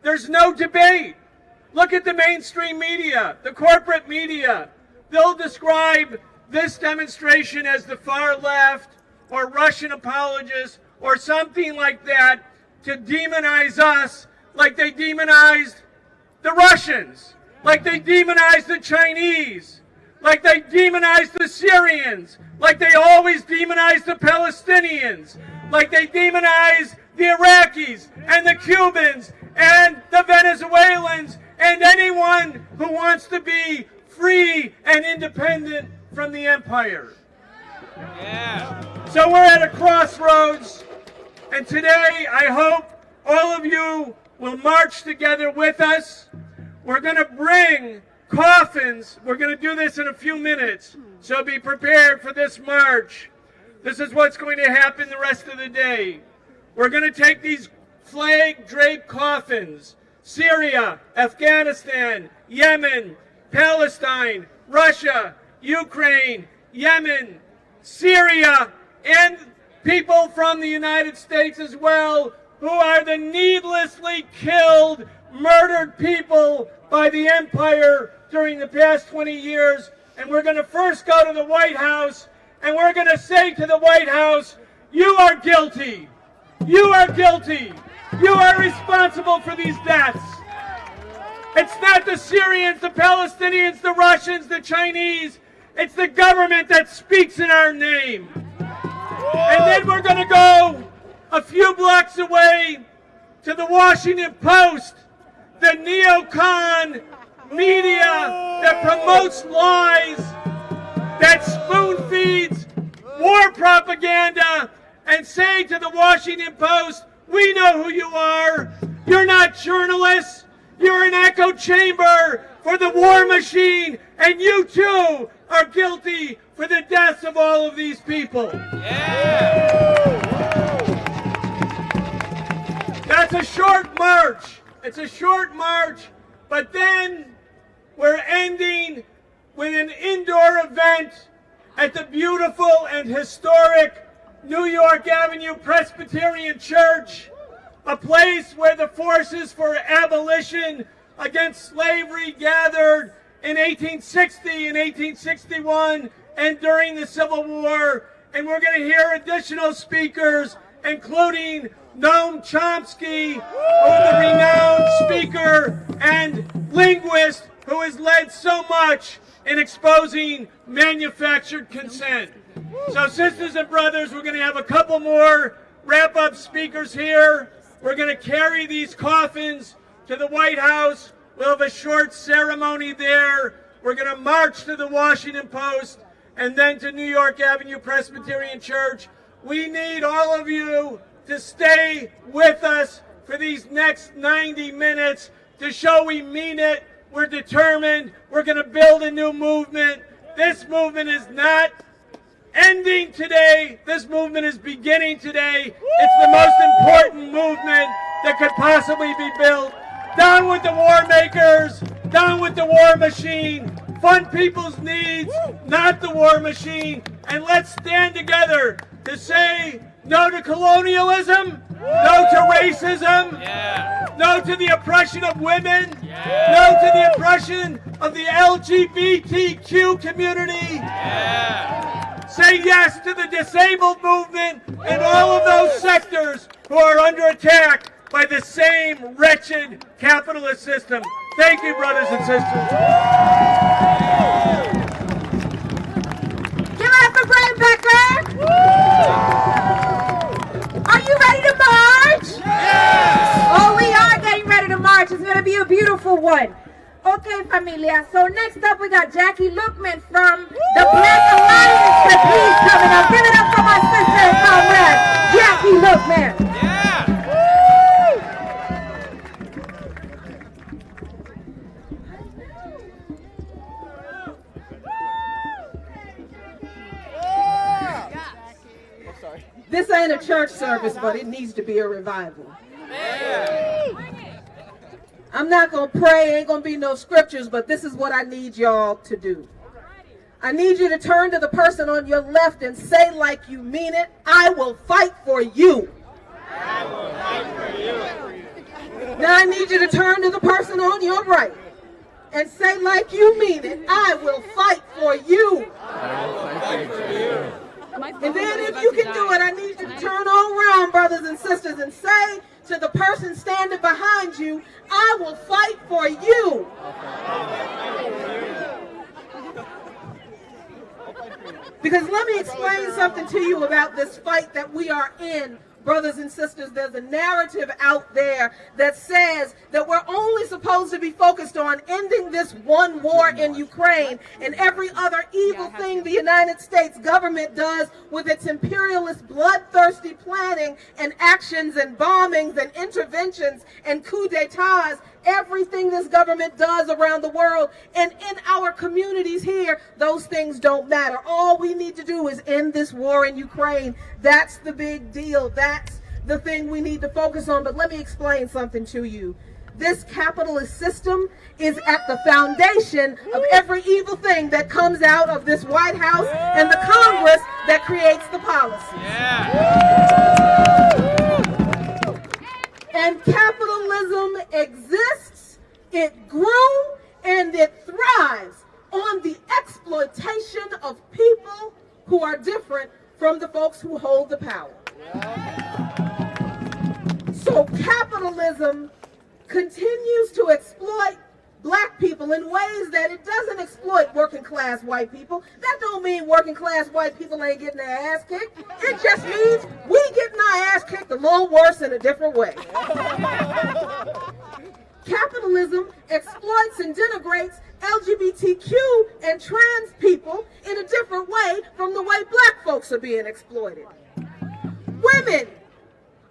there's no debate. Look at the mainstream media, the corporate media. They'll describe this demonstration as the far left or Russian apologists or something like that to demonize us like they demonized the Russians, like they demonized the Chinese, like they demonized the Syrians, like they always demonize the Palestinians, like they demonize the Iraqis and the Cubans and the Venezuelans and anyone who wants to be free and independent from the empire. So we're at a crossroads, and today I hope all of you will march together with us. We're going to bring coffins. We're going to do this in a few minutes, so be prepared for this march. This is what's going to happen the rest of the day. We're going to take these flag-draped coffins, Syria, Afghanistan, Yemen, Palestine, Russia, Ukraine, Yemen, Syria, and people from the United States as well, who are the needlessly killed, murdered people by the empire during the past 20 years. And we're going to first go to the White House, and we're going to say to the White House, you are guilty. You are guilty. You are responsible for these deaths. It's not the Syrians, the Palestinians, the Russians, the Chinese. It's the government that speaks in our name. And then we're going to go a few blocks away to the Washington Post, the neocon media that promotes lies, that spoon feeds war propaganda, and say to the Washington Post, we know who you are. You're not journalists. You're an echo chamber for the war machine, and you too are guilty for the deaths of all of these people. That's a short march. It's a short march, but then we're ending with an indoor event at the beautiful and historic New York Avenue Presbyterian Church, a place where the forces for abolition against slavery gathered in 1860 and 1861 and during the Civil War. And we're going to hear additional speakers, including Noam Chomsky, who is a renowned speaker and linguist who has led so much in exposing manufactured consent. So sisters and brothers, we're going to have a couple more wrap-up speakers here. We're going to carry these coffins to the White House. We'll have a short ceremony there. We're going to march to the Washington Post and then to New York Avenue Presbyterian Church. We need all of you to stay with us for these next 90 minutes to show we mean it. We're determined. We're going to build a new movement. This movement is not ending today. This movement is beginning today. It's the most important movement that could possibly be built. Down with the war makers, down with the war machine. Fund people's needs, not the war machine. And let's stand together to say no to colonialism, No to racism. No to the oppression of women. No to the oppression of the LGBTQ community. Say yes to the disabled movement and all of those sectors who are under attack by the same wretched capitalist system. Thank you, brothers and sisters. Give it up for Brian Becker. Are you ready to march? Yes. Oh, we are getting ready to march. It's going to be a beautiful one. Okay, familia. So next up, we got Jackie Lookman from the Black Alliance. Please coming up. Give it up for my sister and comrade, Jackie Lookman. This ain't a church service, but it needs to be a revival. I'm not going to pray, ain't going to be no scriptures, but this is what I need y'all to do. I need you to turn to the person on your left and say like you mean it, I will fight for you. I will fight for you. Now I need you to turn to the person on your right and say like you mean it, I will fight for you. I will fight for you. And then if you can do it, I need you to turn around, brothers and sisters, and say to the person standing behind you, I will fight for you. Because let me explain something to you about this fight that we are in. Brothers and sisters, there's a narrative out there that says that we're only supposed to be focused on ending this one war in Ukraine and every other evil thing the United States government does with its imperialist, bloodthirsty planning and actions and bombings and interventions and coups d'etats, everything this government does around the world and in our communities here, those things don't matter. All we need to do is end this war in Ukraine. That's the big deal. That's the thing we need to focus on. But let me explain something to you. This capitalist system is at the foundation of every evil thing that comes out of this White House and the Congress that creates the policy. And capitalism exists, it grew, and it thrives on the exploitation of people who are different from the folks who hold the power. So capitalism continues to exploit black people in ways that it doesn't exploit working class white people. That don't mean working class white people ain't getting their ass kicked. It just means we getting our ass kicked a little worse in a different way. Capitalism exploits and denigrates LGBTQ and trans people in a different way from the way black folks are being exploited. Women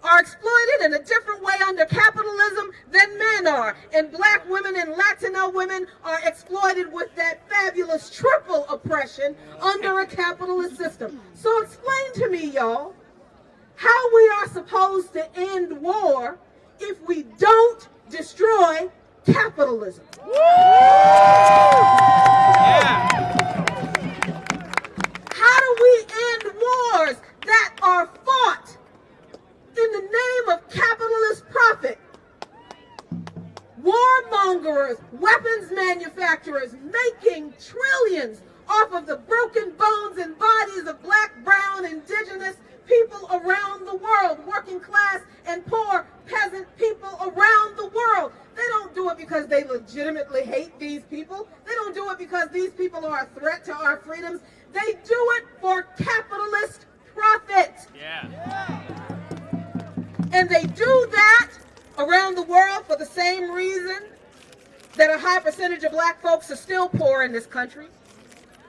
are exploited in a different way under capitalism than men are. And black women and Latino women are exploited with that fabulous triple oppression under a capitalist system. So explain to me, y'all, how we are supposed to end war if we don't destroy capitalism. How do we end wars that are fought in the name of capitalist profit? Warmongers, weapons manufacturers making trillions off of the broken bones and bodies of black, brown, indigenous people around the world, working class and poor peasant people around the world. They don't do it because they legitimately hate these people. They don't do it because these people are a threat to our freedoms. They do it for capitalist profit. And they do that around the world for the same reason that a high percentage of black folks are still poor in this country,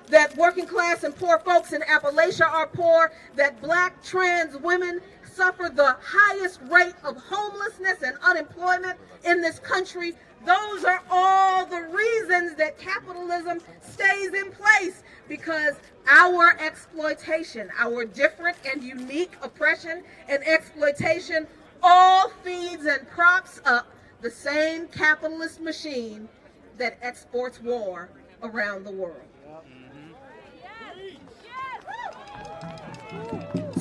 that working class and poor folks in Appalachia are poor, that black trans women suffer the highest rate of homelessness and unemployment in this country. Those are all the reasons that capitalism stays in place, because our exploitation, our different and unique oppression and exploitation all feeds and props up the same capitalist machine that exports war around the world.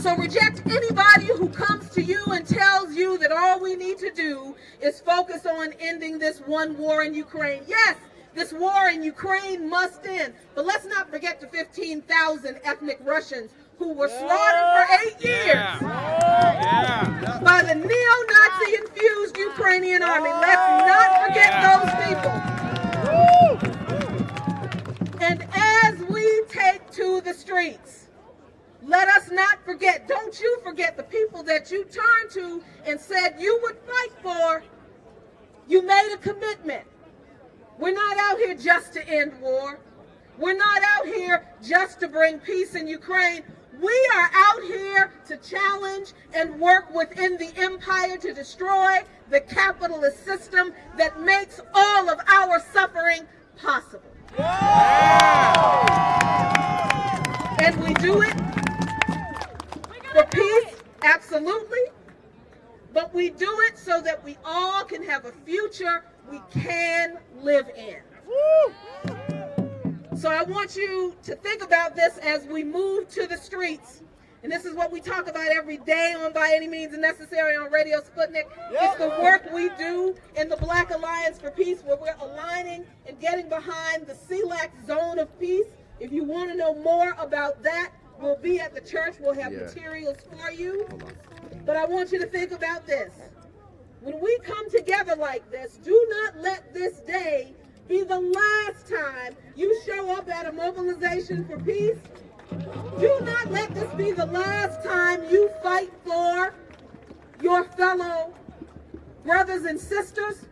So reject anybody who comes to you and tells you that all we need to do is focus on ending this one war in Ukraine. Yes, this war in Ukraine must end, but let's not forget the 15,000 ethnic Russians who were slaughtered for 8 years by the neo-Nazi infused Ukrainian army. Let's not forget those people. And as we take to the streets, let us not forget, don't you forget the people that you turned to and said you would fight for. You made a commitment. We're not out here just to end war. We're not out here just to bring peace in Ukraine. We are out here to challenge and work within the empire to destroy the capitalist system that makes all of our suffering possible. And we do it for peace, absolutely, but we do it so that we all can have a future we can live in. So I want you to think about this as we move to the streets. And this is what we talk about every day on By Any Means Necessary on Radio Sputnik. It's the work we do in the Black Alliance for Peace, where we're aligning and getting behind the CELAC Zone of Peace. If you want to know more about that, we'll be at the church. We'll have materials for you. But I want you to think about this. When we come together like this, do not let this day be the last time you show up at a mobilization for peace. Do not let this be the last time you fight for your fellow brothers and sisters.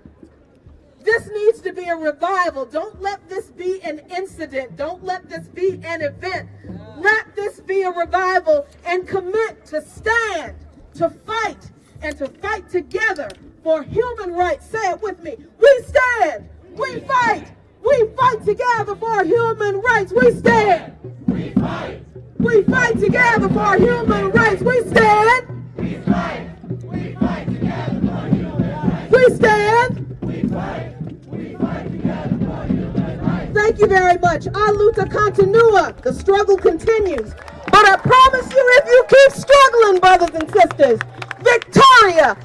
This needs to be a revival. Don't let this be an incident. Don't let this be an event. Let this be a revival and commit to stand, to fight, and to fight together for human rights. Say it with me. We stand. We fight. We fight together for human rights. We stand. We fight. We fight together for human rights. We stand. We fight. We fight together for human rights. We stand. We fight. We fight together for human rights. Thank you very much. A luta continua. The struggle continues. But I promise you, if you keep struggling, brothers and sisters, Victoria,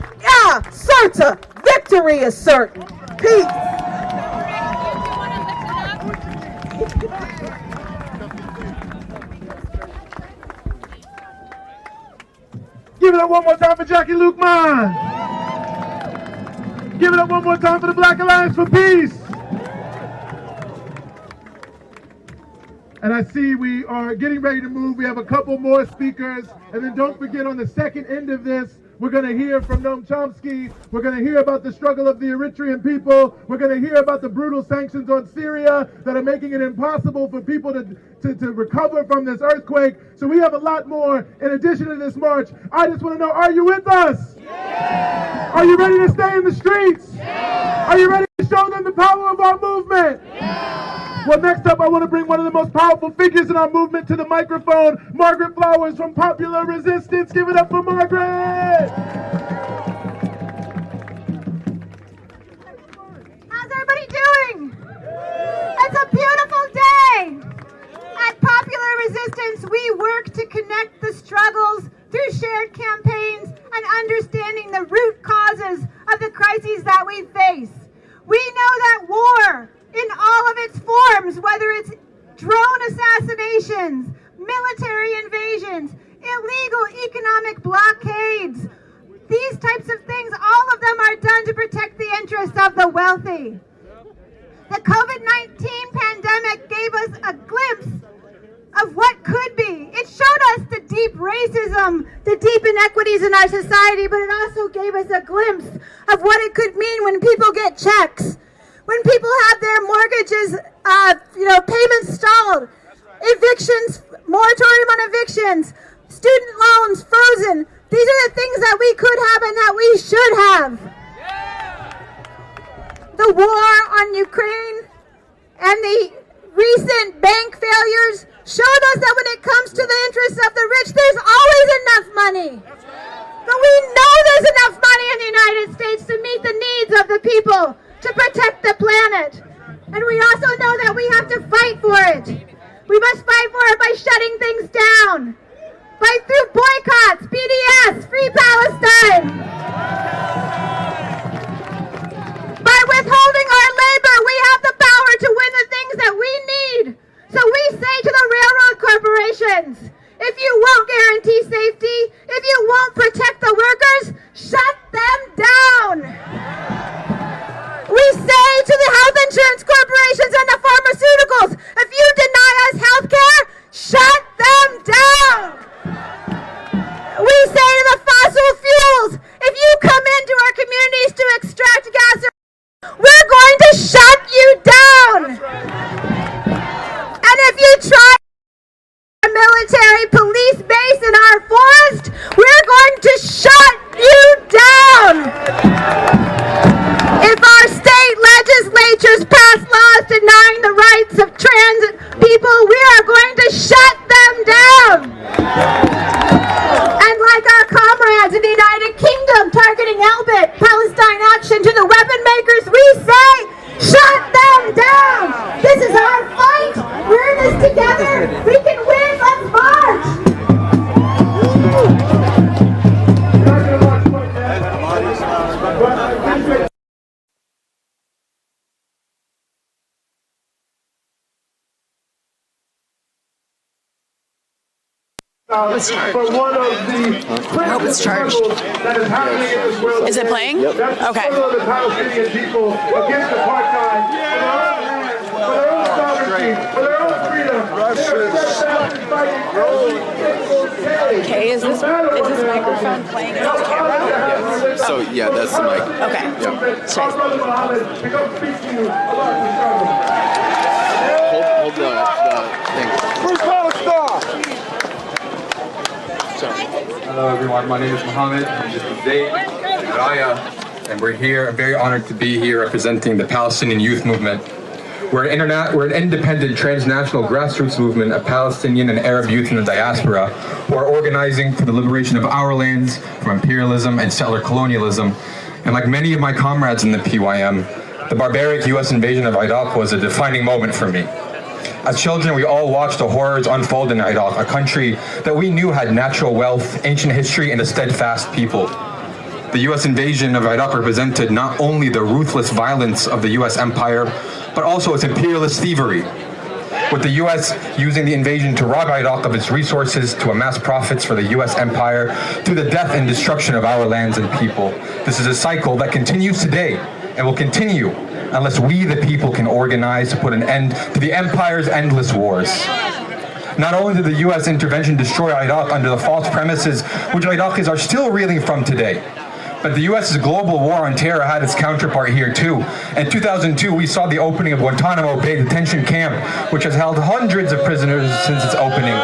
certa, victory is certain. Peace. Give it up one more time for Jackie Lukeman. Give it up one more time for the Black Alliance for Peace. And I see we are getting ready to move. We have a couple more speakers. And then don't forget, on the second end of this, we're going to hear from Noam Chomsky. We're going to hear about the struggle of the Eritrean people. We're going to hear about the brutal sanctions on Syria that are making it impossible for people to recover from this earthquake. So we have a lot more in addition to this march. I just want to know, are you with us? Yeah. Are you ready to stay in the streets? Yeah. Are you ready to show them the power of our movement? Yeah. Well, next up, I want to bring one of the most powerful figures in our movement to the microphone, Margaret Flowers from Popular Resistance. Give it up for Margaret! How's everybody doing? It's a beautiful day! At Popular Resistance, we work to connect the struggles through shared campaigns and understanding the root causes of the crises that we face. We know that war, in all of its forms, whether it's drone assassinations, military invasions, illegal economic blockades, these types of things, all of them are done to protect the interests of the wealthy. The COVID-19 pandemic gave us a glimpse of what could be. It showed us the deep racism, the deep inequities in our society, but it also gave us a glimpse of what it could mean when people get checks, when people have their mortgages, payments stalled, evictions, moratorium on evictions, student loans frozen. These are the things that we could have and that we should have. The war on Ukraine and the recent bank failures showed us that when it comes to the interests of the rich, there's always enough money. But we know there's enough money in the United States to meet the needs of the people, to protect the planet. And we also know that we have to fight for it. We must fight for it by shutting things down, through boycotts, BDS, Free Palestine. conditions. If you won't guarantee safety, if you won't protect the workers, shut them down. We say to the health insurance corporations and the pharmaceuticals, if you deny us health care, shut them down. We say to the fossil fuels, if you come into our communities to extract gas, we're going to shut you down. And if you try a military police base in our forest, we're going to shut you down. If our state legislatures pass laws denying the rights of trans people, we are going to shut them down. And like our comrades in the United Kingdom targeting Elbit, Palestine Action to the weapon makers, we say, shut them down. This is our fight. We're in this together. We can win. Let's march. For one of the I hope it's charged. that is happening in this world. Is it playing? Yep. Okay. For the Palestinian people against apartheid, for their own sovereignty, for their own freedom. Okay, is this microphone playing into the camera? So yeah, that's the mic. Okay. Yeah. Sorry. Hold the thing. Hello everyone, my name is Mohammed, and this is Zayd and Raya, and we're here. I'm very honored to be here representing the Palestinian youth movement. We're an independent transnational grassroots movement of Palestinian and Arab youth in the diaspora who are organizing for the liberation of our lands from imperialism and settler colonialism. And like many of my comrades in the PYM, the barbaric US invasion of Iraq was a defining moment for me. As children, we all watched the horrors unfold in Iraq, a country that we knew had natural wealth, ancient history, and a steadfast people. The US invasion of Iraq represented not only the ruthless violence of the US empire, but also its imperialist thievery, with the US using the invasion to rob Iraq of its resources to amass profits for the US empire through the death and destruction of our lands and people. This is a cycle that continues today and will continue unless we, the people, can organize to put an end to the empire's endless wars. Not only did the US intervention destroy Iraq under the false premises which Iraqis are still reeling from today, but the US's global war on terror had its counterpart here too. In 2002, we saw the opening of Guantanamo Bay detention camp, which has held hundreds of prisoners since its opening,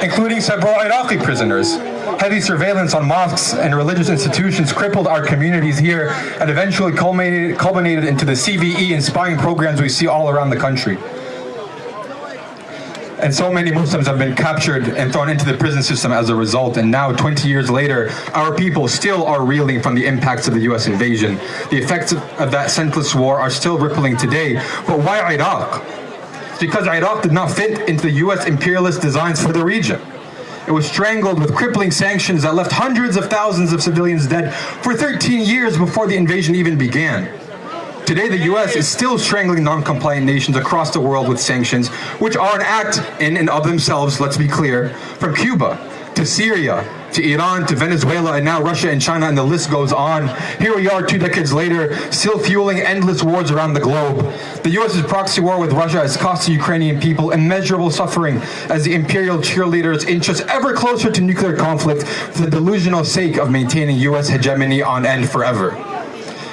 including several Iraqi prisoners. Heavy surveillance on mosques and religious institutions crippled our communities here and eventually culminated into the CVE and spying programs we see all around the country. And so many Muslims have been captured and thrown into the prison system as a result, and now 20 years later, our people still are reeling from the impacts of the US invasion. The effects of that senseless war are still rippling today. But why Iraq? It's because Iraq did not fit into the US imperialist designs for the region. It was strangled with crippling sanctions that left hundreds of thousands of civilians dead for 13 years before the invasion even began. Today, the US is still strangling non-compliant nations across the world with sanctions, which are an act in and of themselves, let's be clear, from Cuba to Syria, to Iran, to Venezuela, and now Russia and China, and the list goes on. Here we are 2 decades later, still fueling endless wars around the globe. The US's proxy war with Russia has cost the Ukrainian people immeasurable suffering as the imperial cheerleaders inch us ever closer to nuclear conflict for the delusional sake of maintaining US hegemony on end forever.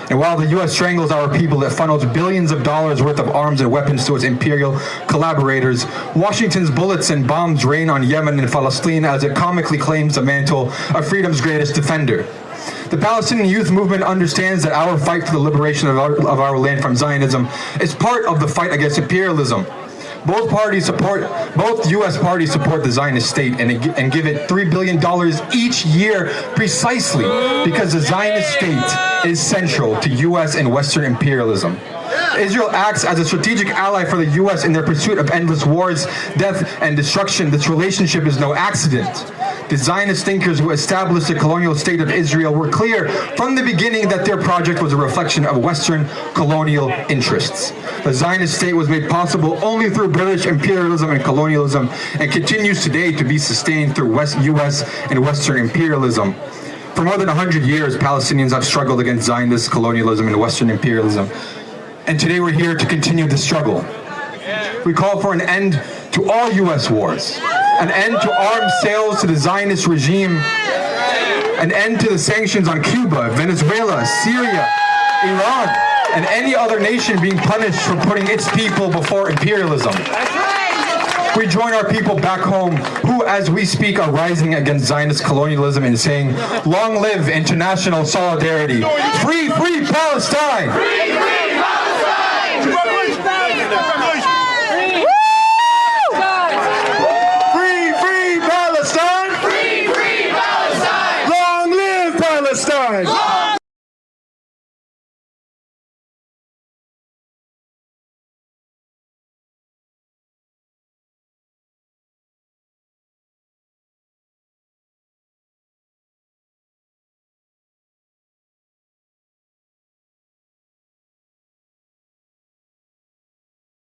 And while the US strangles our people, it funnels billions of dollars worth of arms and weapons to its imperial collaborators, Washington's bullets and bombs rain on Yemen and Palestine as it comically claims the mantle of freedom's greatest defender. The Palestinian youth movement understands that our fight for the liberation of our land from Zionism is part of the fight against imperialism. Both U.S. parties support the Zionist state and give it $3 billion each year precisely because the Zionist state is central to U.S. and Western imperialism. Israel acts as a strategic ally for the U.S. in their pursuit of endless wars, death, and destruction. This relationship is no accident. The Zionist thinkers who established the colonial state of Israel were clear from the beginning that their project was a reflection of Western colonial interests. The Zionist state was made possible only through British imperialism and colonialism, and continues today to be sustained through US and Western imperialism. For more than 100 years, Palestinians have struggled against Zionist colonialism and Western imperialism. And today we're here to continue the struggle. We call for an end to all US wars, an end to arms sales to the Zionist regime, an end to the sanctions on Cuba, Venezuela, Syria, Iran, and any other nation being punished for putting its people before imperialism. We join our people back home who, as we speak, are rising against Zionist colonialism and saying, long live international solidarity. Free, free Palestine! Free, free Palestine! Free, free Palestine! Free, free Palestine! Long live Palestine!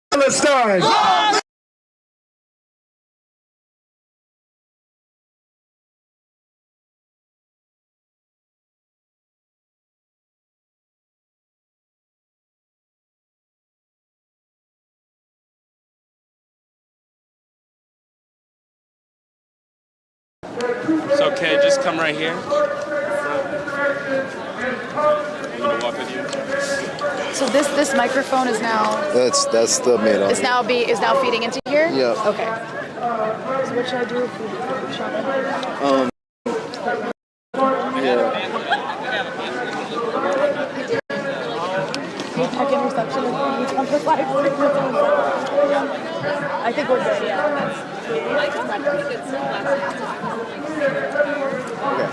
Palestine! It's okay, just come right here. I'm gonna walk with you. So this microphone is now That's the main is now feeding into here? Yeah. Okay. So what should I do if we shop it? Yeah. Can you check in reception with me on the 5 I think we're good, yeah. Okay.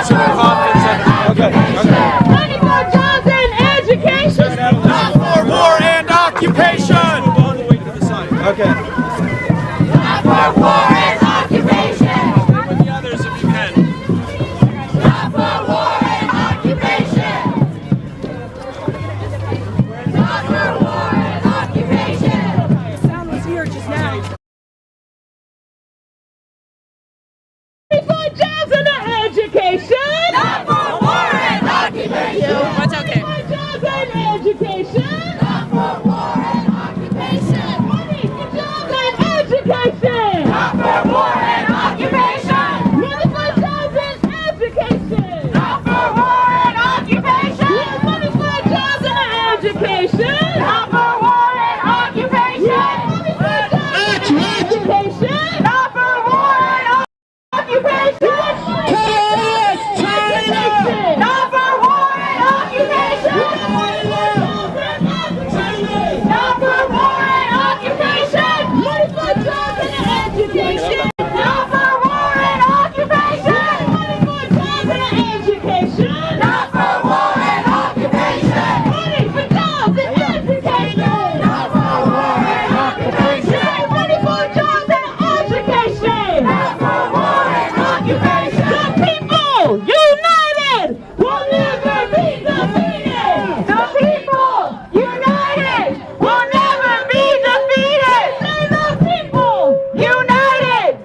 to the coffins. Okay. Money for jobs and education. Not for war and occupation. All the way to the side. Okay. Not for war and occupation. Stay with the others if you can. Not for war and occupation. Not for war and occupation. The sound was here just now. Money for jobs and education. Not for war and occupation. What's okay? Money for jobs and education. Not for war and occupation. Money for jobs and education. Not for war and occupation. Money for jobs and education. Not for war and occupation. Money for jobs and education. Not for war and occupation. Money for jobs and education. Not for war and occupation. Not for war and occupation. Not for war and occupation. Money for jobs and education. Not for war and occupation. Money for jobs and education. Not for war and occupation. Money for jobs and education. Not for war and occupation. Money for jobs and education. Not for war and occupation. The people united will never be defeated. The people united will never be defeated. Say the people United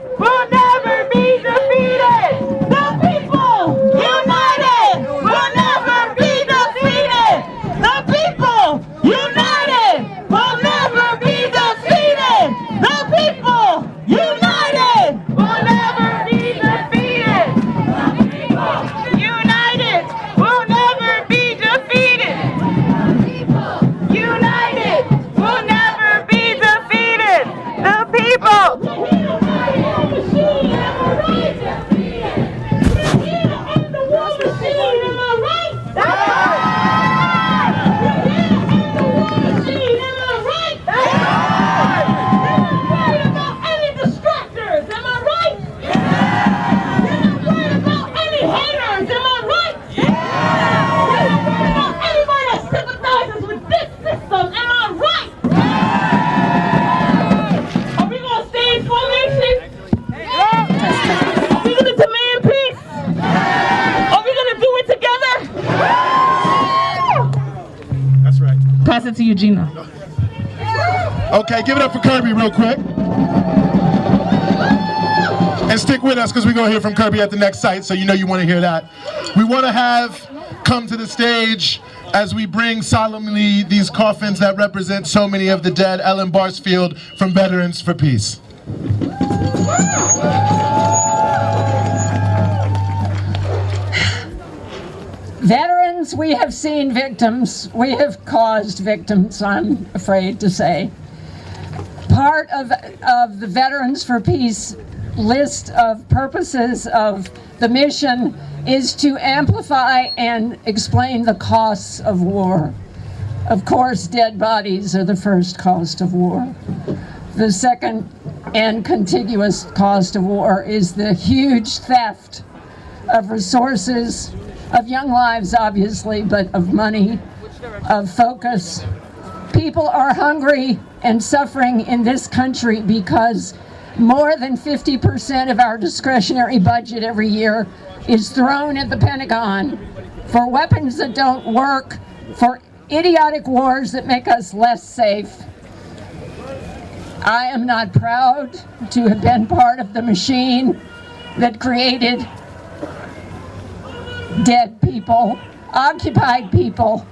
will never be defeated. The people United will never be defeated. The people united will never be defeated. The people united Will never be defeated. United will never be defeated. United will never be defeated. The people. Pass it to Eugenia. Okay, give it up for Kirby real quick. And stick with us because we're going to hear from Kirby at the next site, so you know you want to hear that. We want to have come to the stage as we bring solemnly these coffins that represent so many of the dead. Ellen Barsfield from Veterans for Peace. Veterans, we have seen victims. We have caused victims, I'm afraid to say. Part of the Veterans for Peace list of purposes of the mission is to amplify and explain the costs of war. Of course, dead bodies are the first cost of war. The second and contiguous cost of war is the huge theft of resources, of young lives, obviously, but of money, of focus. People are hungry and suffering in this country because more than 50% of our discretionary budget every year is thrown at the Pentagon for weapons that don't work, for idiotic wars that make us less safe. I am not proud to have been part of the machine that created dead people, occupied people,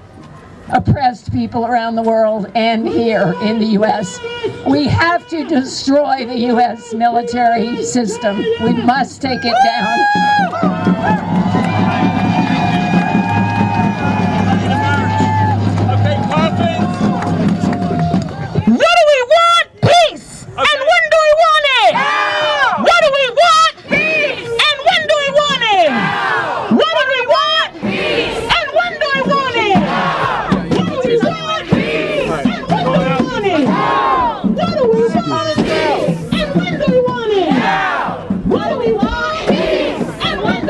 oppressed people around the world and here in the U.S. We have to destroy the U.S. military system. We must take it down. And when do we want it? What do we want? Peace. And when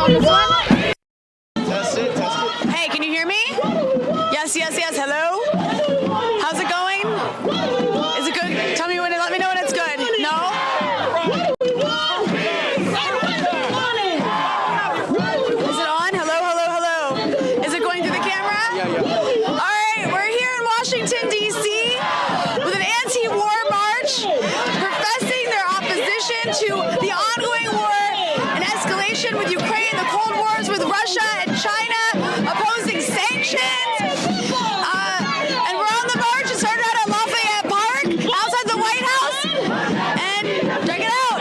on this one? Test it, test it. Hey, can you hear me? Yes, yes, yes. Hello? How's it going? Is it good? Tell me when. Let me know when it's good. No? Is it on? Hello, hello, hello. Is it going through the camera? Yeah, yeah. All right, we're here in Washington, D.C. with an anti-war march professing their opposition to the ongoing war and escalation with Ukraine, the Cold Wars with Russia and China, opposing sanctions. And we're on the march. It started out at Lafayette Park, outside the White House. And check it out.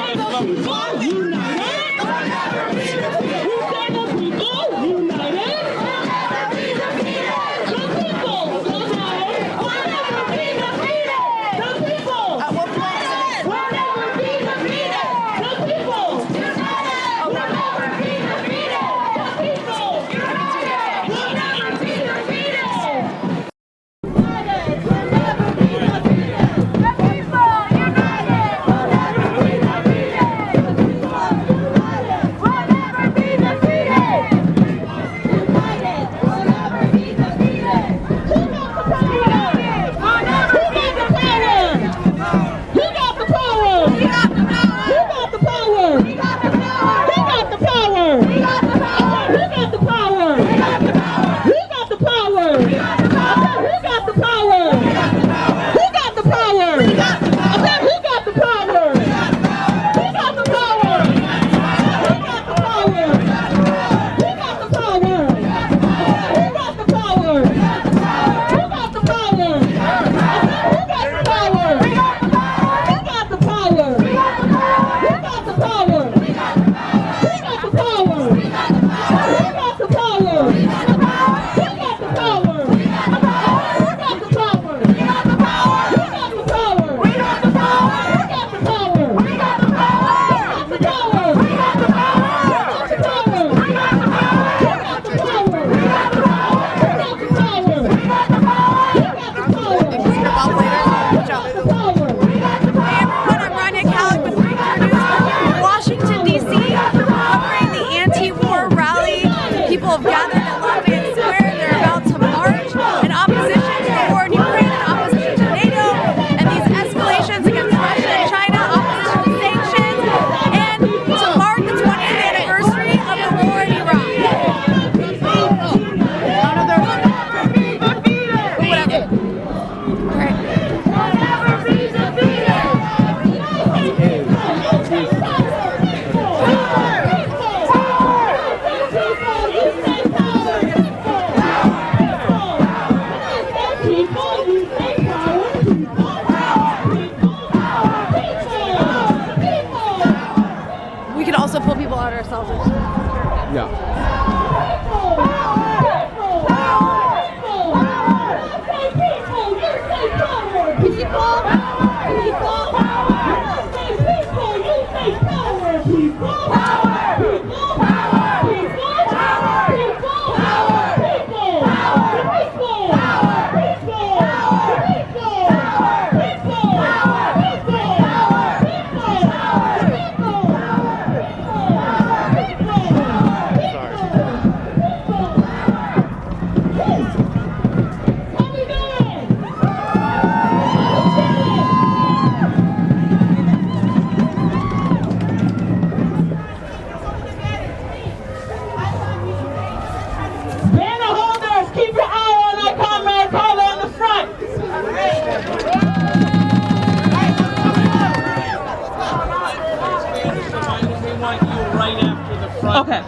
Okay.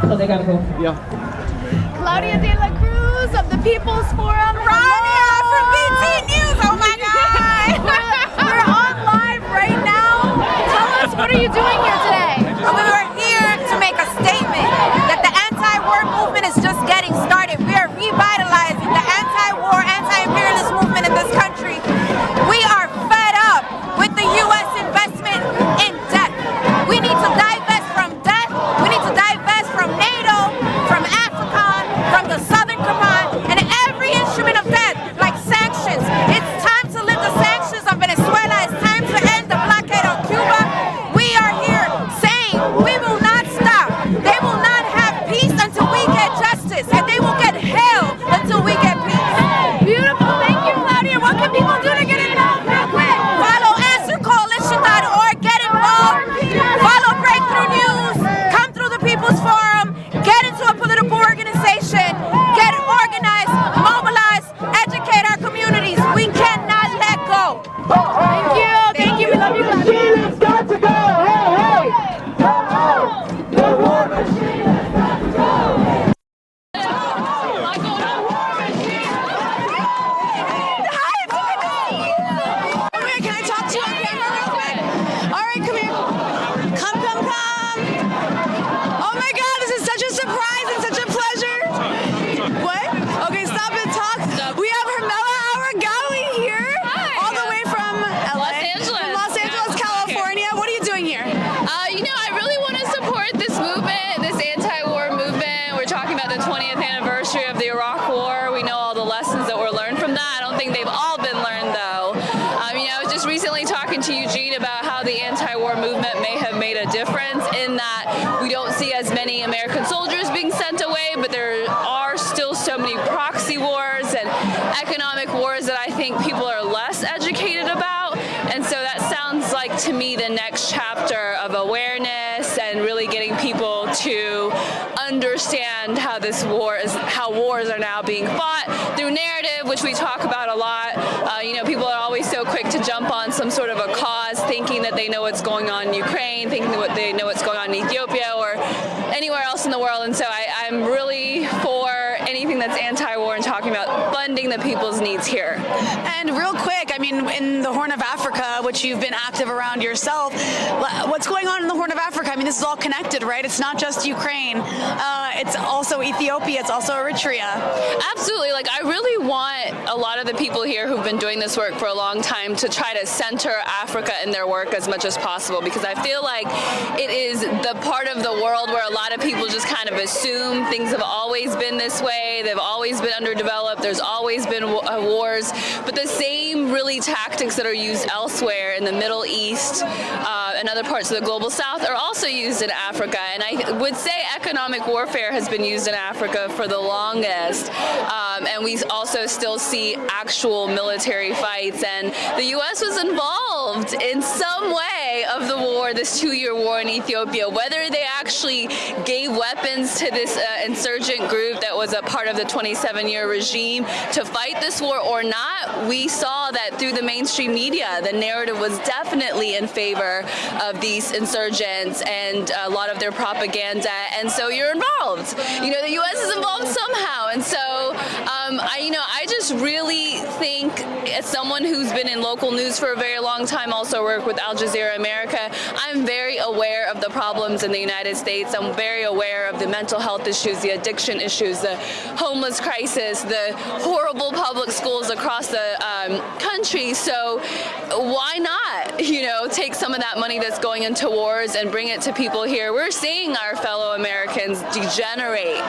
So they gotta go. Yeah. Claudia de la Cruz of the People's Forum. Rania from BT News. Oh my God. We're on live right now. Tell us, what are you doing here today? We are here to make a statement that the anti-war movement is just getting started. We are revitalizing the anti-war, anti-imperialist movement in this country. We are fed up with the U.S. investment in death. We need to divest from death. We need to divest from NATO, from AFRICOM, from the Southern Command, and every instrument of death, like sanctions. It's time to lift the sanctions on Venezuela. It's time to end the blockade on Cuba. doing here? You know, I really want to support this movement, this anti-war movement. We're talking about the 20th anniversary of the Iraq War. We know all the lessons that were learned from that. I don't think they've all been learned, though. You know, I was just recently talking to Eugene about how the anti-war movement may have made a difference in that we don't see as many American soldiers being sent away, but there are still so many proxy wars and economic wars that I think people are less educated about. And so that sounds like to me the next chapter of awareness and really getting people to understand how this war is, how wars are now being fought through narrative, which we talk about a lot. You know, people are always so quick to jump on some sort of a cause, thinking that they know what's going on in Ukraine, thinking that they know what's going on in Ethiopia or anywhere else in the world. And so I'm really for anything that's anti-war and talking about funding the people's needs here. And real quick, I mean, in the Horn of Africa, which you've been active around yourself, what's going on in the Horn of Africa? I mean, this is all connected, right? It's not just Ukraine. It's also Ethiopia. It's also Eritrea. Absolutely. Like, I really want a lot of the people here who've been doing this work for a long time to try to center Africa in their work as much as possible, because I feel like it is the part of the world where a lot of people just kind of assume things have always been this way. They've always been underdeveloped. There's always been wars. But the same really tactics that are used elsewhere in the Middle East and other parts of the global South are also used in Africa. And I would say economic warfare has been used in Africa for the longest. And we also still see actual military fights. And the U.S. was involved in some way of the war, this 2-year war in Ethiopia. Whether they actually gave weapons to this insurgent group that was a part of the 27-year regime to fight this war or not, we saw that through the mainstream media, the narrative was definitely in favor of these insurgents and a lot of their propaganda. And so you're involved. You know, the U.S. is involved somehow. And so, I just really think, as someone who's been in local news for a very long time, also worked with Al Jazeera America, I'm very aware of the problems in the United States. I'm very aware of the mental health issues, the addiction issues, the homeless crisis, the horrible public schools across the country. So why not, take some of that money that's going into wars and bring it to people here? We're seeing our fellow Americans degenerate,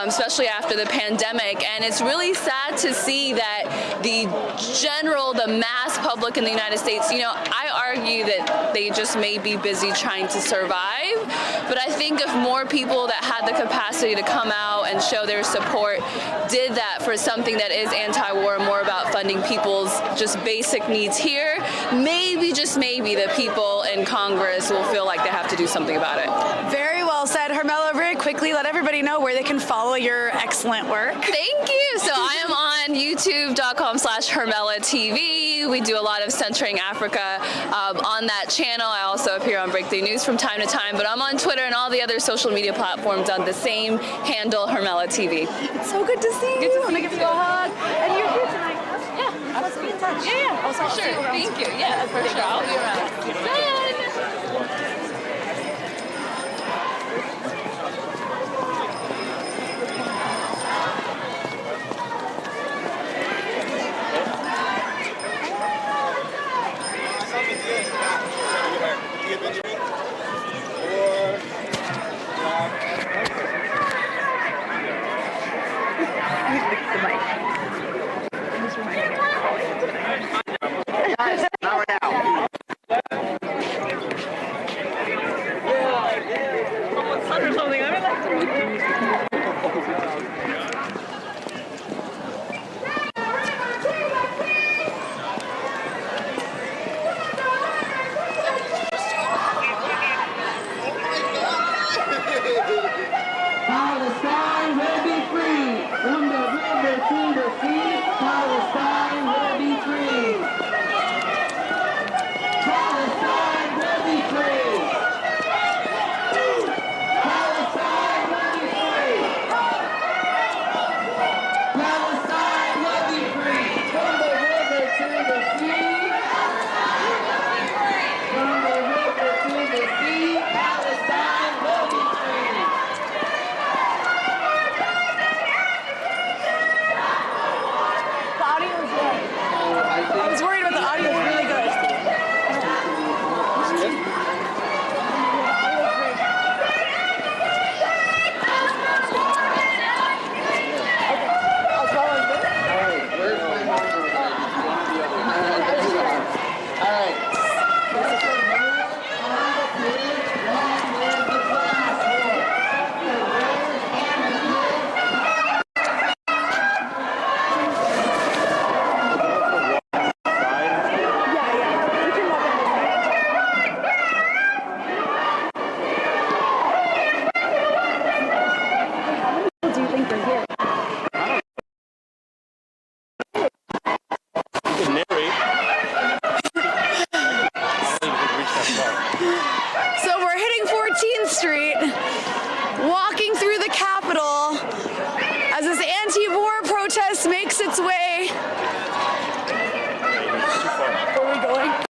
especially after the pandemic. And it's really sad to see that the mass public in the United States, I argue that they just may be busy trying to survive. But I think if more people that had the capacity to come out and show their support did that for something that is anti-war, more about funding people's just basic needs here, maybe, just maybe, the people in Congress will feel like they have to do something about it. Very well said. Hermela, very quickly, let everybody know where they can follow your excellent work. Thank you. So I am on youtube.com/HermelaTV. We do a lot of centering Africa on that channel. I also appear on Breakthrough News from time to time, but I'm on Twitter and all the other social media platforms on the same handle, HermelaTV. It's so good to see you. Good to I want to give you a hug. And you're here tonight. Yeah. Let's be in touch. Yeah. I'll For sure. Thank you. Yeah, for sure. I'll be around. Power now. So we're hitting 14th Street, walking through the Capitol as this anti-war protest makes its way. Where are we going?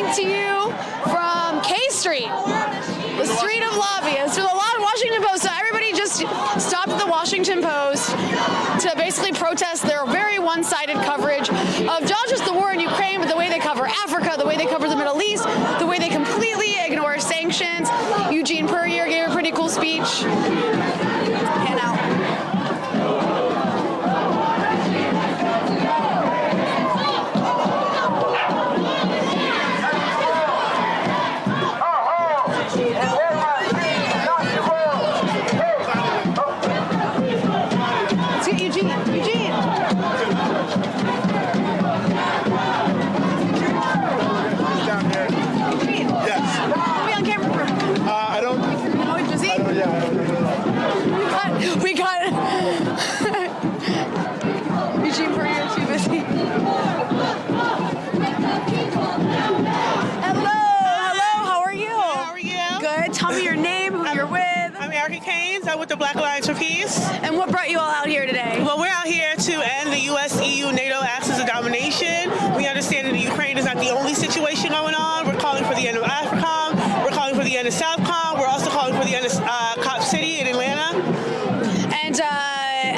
coming to you from K Street, the street of lobbyists, with a lot of Washington Post. So everybody just stopped at the Washington Post to basically protest their very one-sided coverage of not just the war in Ukraine, but the way they cover Africa, the way they cover the Middle East, the way they completely ignore sanctions. Eugene Puryear gave a pretty cool speech. And out. We got Eugene Puryear too busy. Hello, how are you? How are you? Good. Tell me your name, who you're with. I'm Erica Keynes. I'm with the Black Alliance for Peace. And what brought you all out here today? Well, we're out here to end the U.S., EU, NATO axis of domination. We understand that Ukraine is not the only situation going on. We're calling for the end of AFRICOM. We're calling for the end of SouthCom. We're also calling for the end of Cop City in Atlanta. And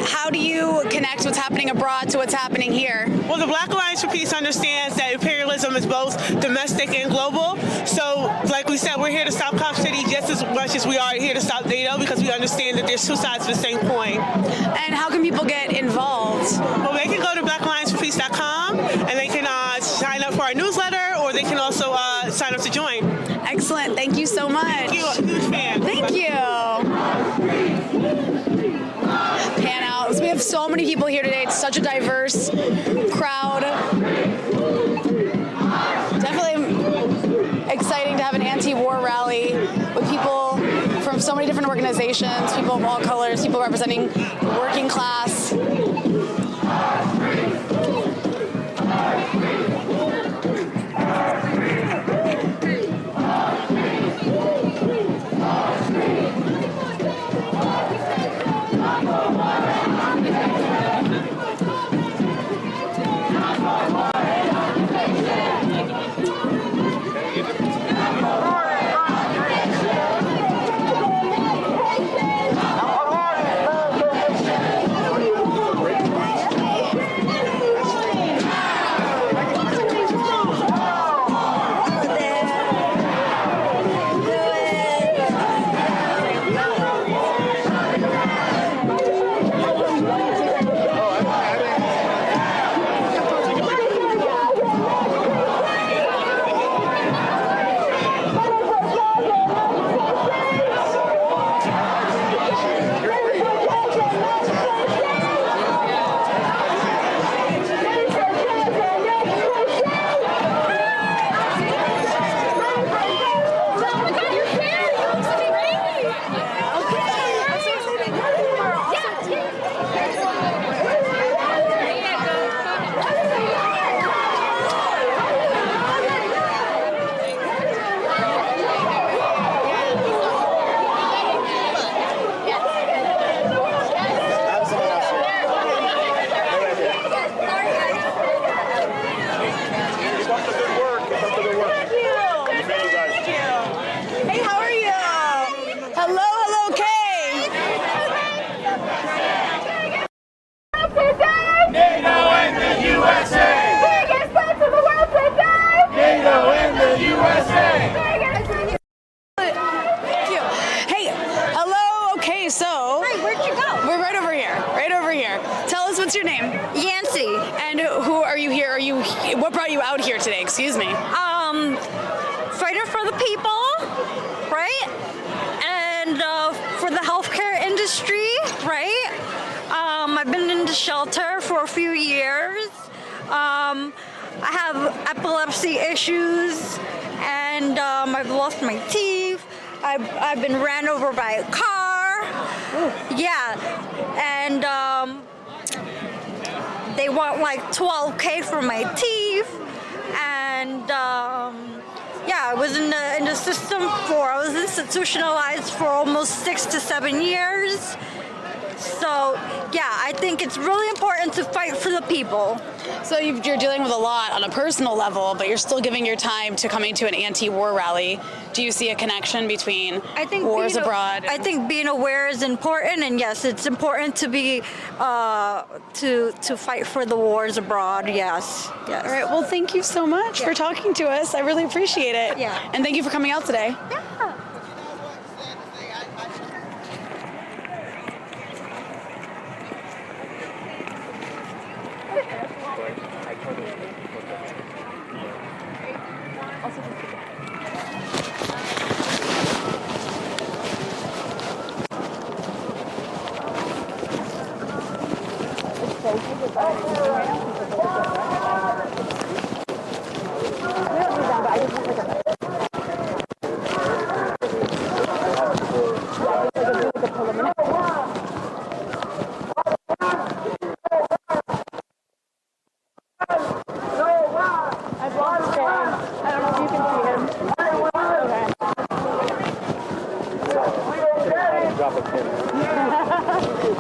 how do you connect what's happening abroad to what's happening here? Well, the Black Alliance for Peace understands that imperialism is both domestic and global. So, like we said, we're here to stop Cop City just as much as we are here to stop NATO, because we understand that there's two sides to the same coin. And how can people get involved? Well, they can go to blackallianceforpeace.com and they can sign up for our newsletter, or they can also sign up to join. Excellent. Thank you so much. Thank you. A huge fan. Thank you. Pan out. We have so many people here today. It's such a diverse crowd. Definitely exciting to have an anti-war rally with people from so many different organizations, people of all colors, people representing the working class. What brought you out here today? Excuse me. Fighter for the people, right? And for the healthcare industry, right? I've been in the shelter for a few years. I have epilepsy issues, and I've lost my teeth. I've been ran over by a car. Yeah, and they want like $12K for my teeth, and yeah, I was in the system I was institutionalized for almost 6 to 7 years. So, yeah, I think it's really important to fight for the people. So you're dealing with a lot on a personal level, but you're still giving your time to coming to an anti-war rally. Do you see a connection between wars abroad? I think being aware is important, and yes, it's important to be to fight for the wars abroad. Yes. All right. Well, thank you so much for talking to us. I really appreciate it. Yeah. And thank you for coming out today. Yeah.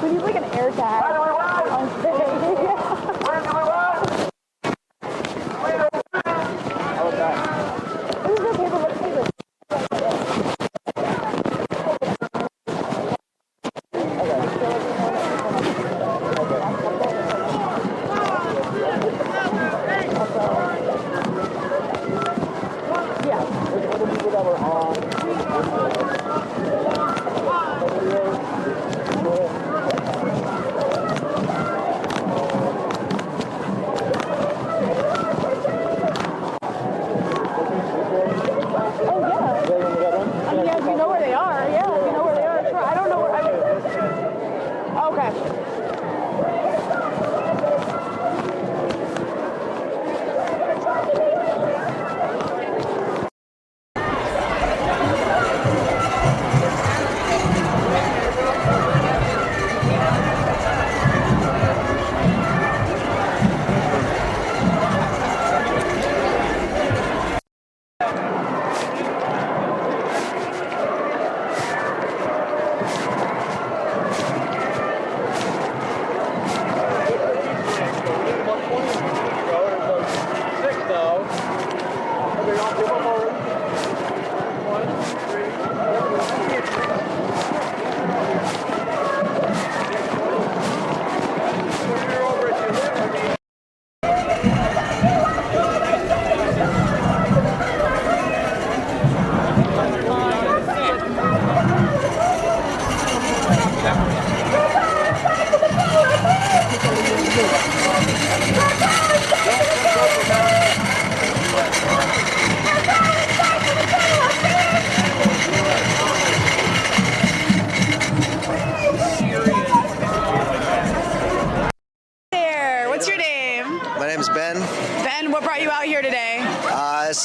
We need like an air tag on stage.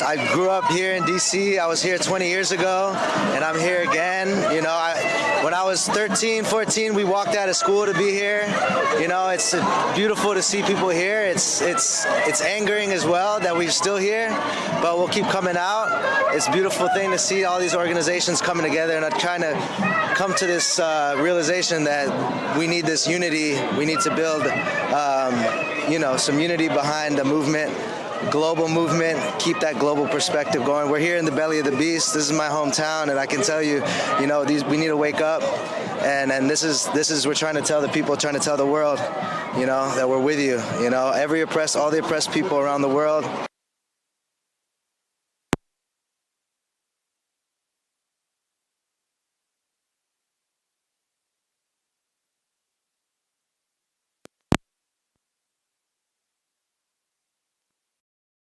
I grew up here in DC. I was here 20 years ago, and I'm here again. You know, when I was 13, 14, we walked out of school to be here. You know, it's beautiful to see people here. It's angering as well that we're still here, but we'll keep coming out. It's a beautiful thing to see all these organizations coming together and trying to come to this realization that we need this unity. We need to build, you know, some unity behind the movement. Global movement, keep that global perspective going. We're here in the belly of the beast. This is my hometown, and I can tell you, you know, we need to wake up, and this is we're trying to tell the people, trying to tell the world, you know, that we're with you. You know, all the oppressed people around the world.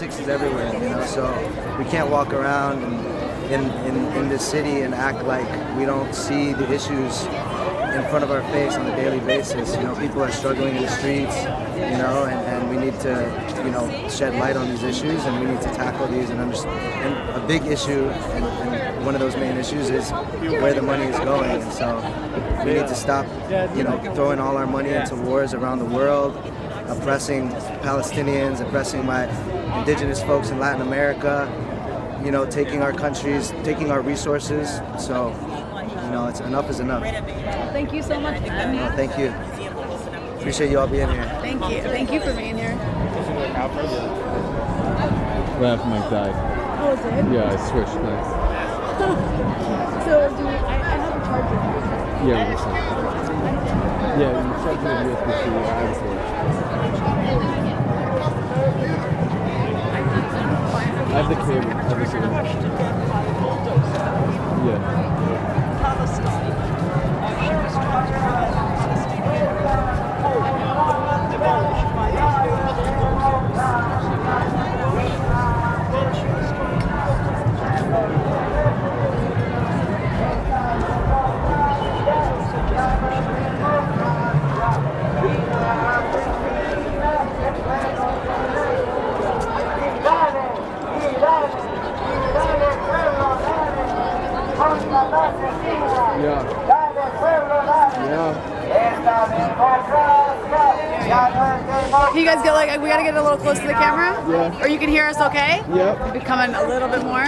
Is everywhere, you know, so we can't walk around in this city and act like we don't see the issues in front of our face on a daily basis. You know, people are struggling in the streets, you know, and we need to, you know, shed light on these issues, and we need to tackle these and understand. And a big issue, and one of those main issues is where the money is going, and so we need to stop, you know, throwing all our money into wars around the world, oppressing Palestinians, oppressing my indigenous folks in Latin America, you know, taking our countries, taking our resources. So know, it's enough is enough. Thank you so much, man. No, thank you. Appreciate you all being here. Thank you. Thank you for being here. Laugh mic died. Oh, is it? Yeah, I switched. Nice. So, I have a charger. Yeah, we can. Yeah, you charge it with USB-C. I have the cable. Yeah. Can you guys get we gotta get a little close to the camera? Yeah. Or you can hear us okay? Yep. Be coming a little bit more.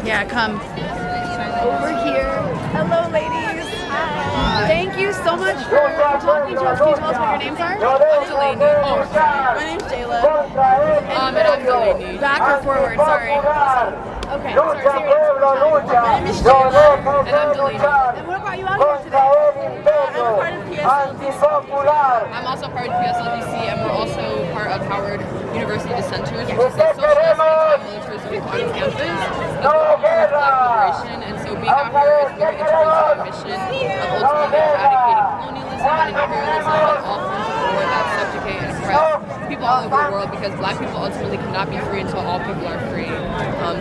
Yeah, come. Over here. Hello, ladies. Hi. Thank you so much for talking to us. Can you tell us what your names are? I'm Delaney. Oh, my name's Jayla. And I'm Delaney. Back or forward? Sorry. Okay. Sorry. My name is Jayla. And I'm Delaney. And what about you out here today? I'm part of PSLDC. I'm also part of PSLDC, and we're also part of Howard University Dissenters, which is a socialist anti-militarism on campus, as well as Black liberation. And so being out here is really integral to our mission of ultimately eradicating colonialism and imperialism and all forms of war that subjugate and oppress people all over the world, because Black people ultimately cannot be free until all people are free.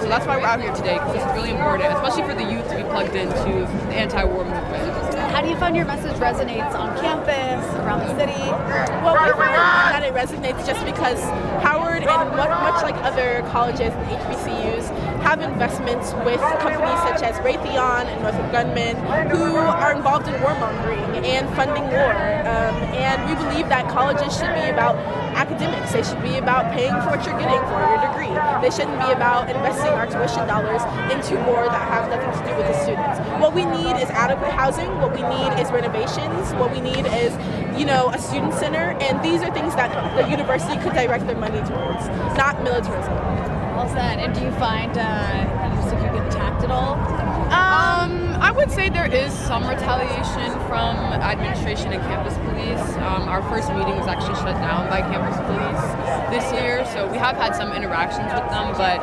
So that's why we're out here today, because it's really important, especially for the youth, to be plugged into the anti-war movement. How do you find your message resonates on campus, around the city? Well, we find that it resonates just because Howard, and much like other colleges and HBCUs, have investments with companies such as Raytheon and Northrop Grumman, who are involved in warmongering and funding war. And we believe that colleges should be about academics. They should be about paying for what you're getting for your degree. They shouldn't be about investing our tuition dollars into war that have nothing to do with the students. What we need is adequate housing. What we need is renovations. What we need is, a student center. And these are things that the university could direct their money towards, not militarism. Well said. And do you find you get attacked at all? I would say there is some retaliation from administration and campus police. Our first meeting was actually shut down by campus police this year, so we have had some interactions with them, but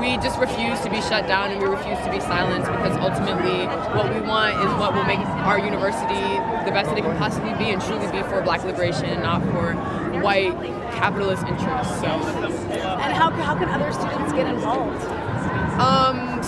we just refuse to be shut down and we refuse to be silenced, because ultimately what we want is what will make our university the best that it can possibly be and truly be for Black liberation and not for white capitalist interests. So. And how can other students get involved?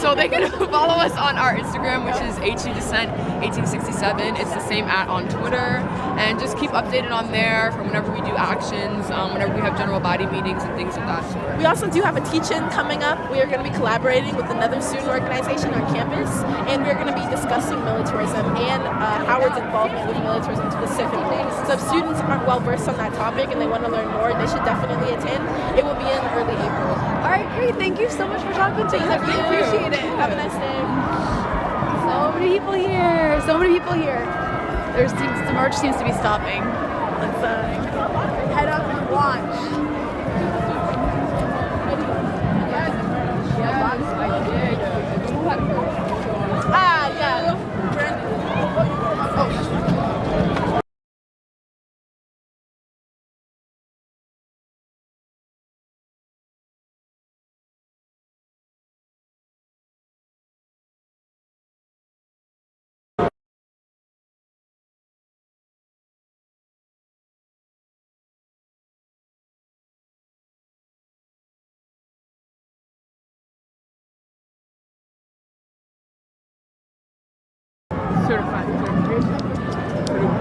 So they can follow us on our Instagram, which is HUDissent1867. It's the same on Twitter, and just keep updated on there for whenever we do actions, whenever we have general body meetings and things of that sort. We also do have a teach-in coming up. We are going to be collaborating with another student organization on campus, and we're going to be discussing militarism and Howard's involvement with militarism specifically. So if students aren't well versed on that topic and they want to learn more, they should definitely attend. It will be in early April. All right, great. Thank you so much for talking to us. I really appreciate it. Have a nice day. So many people here. So many people here. The march seems to be stopping. Let's head up and watch. Certification.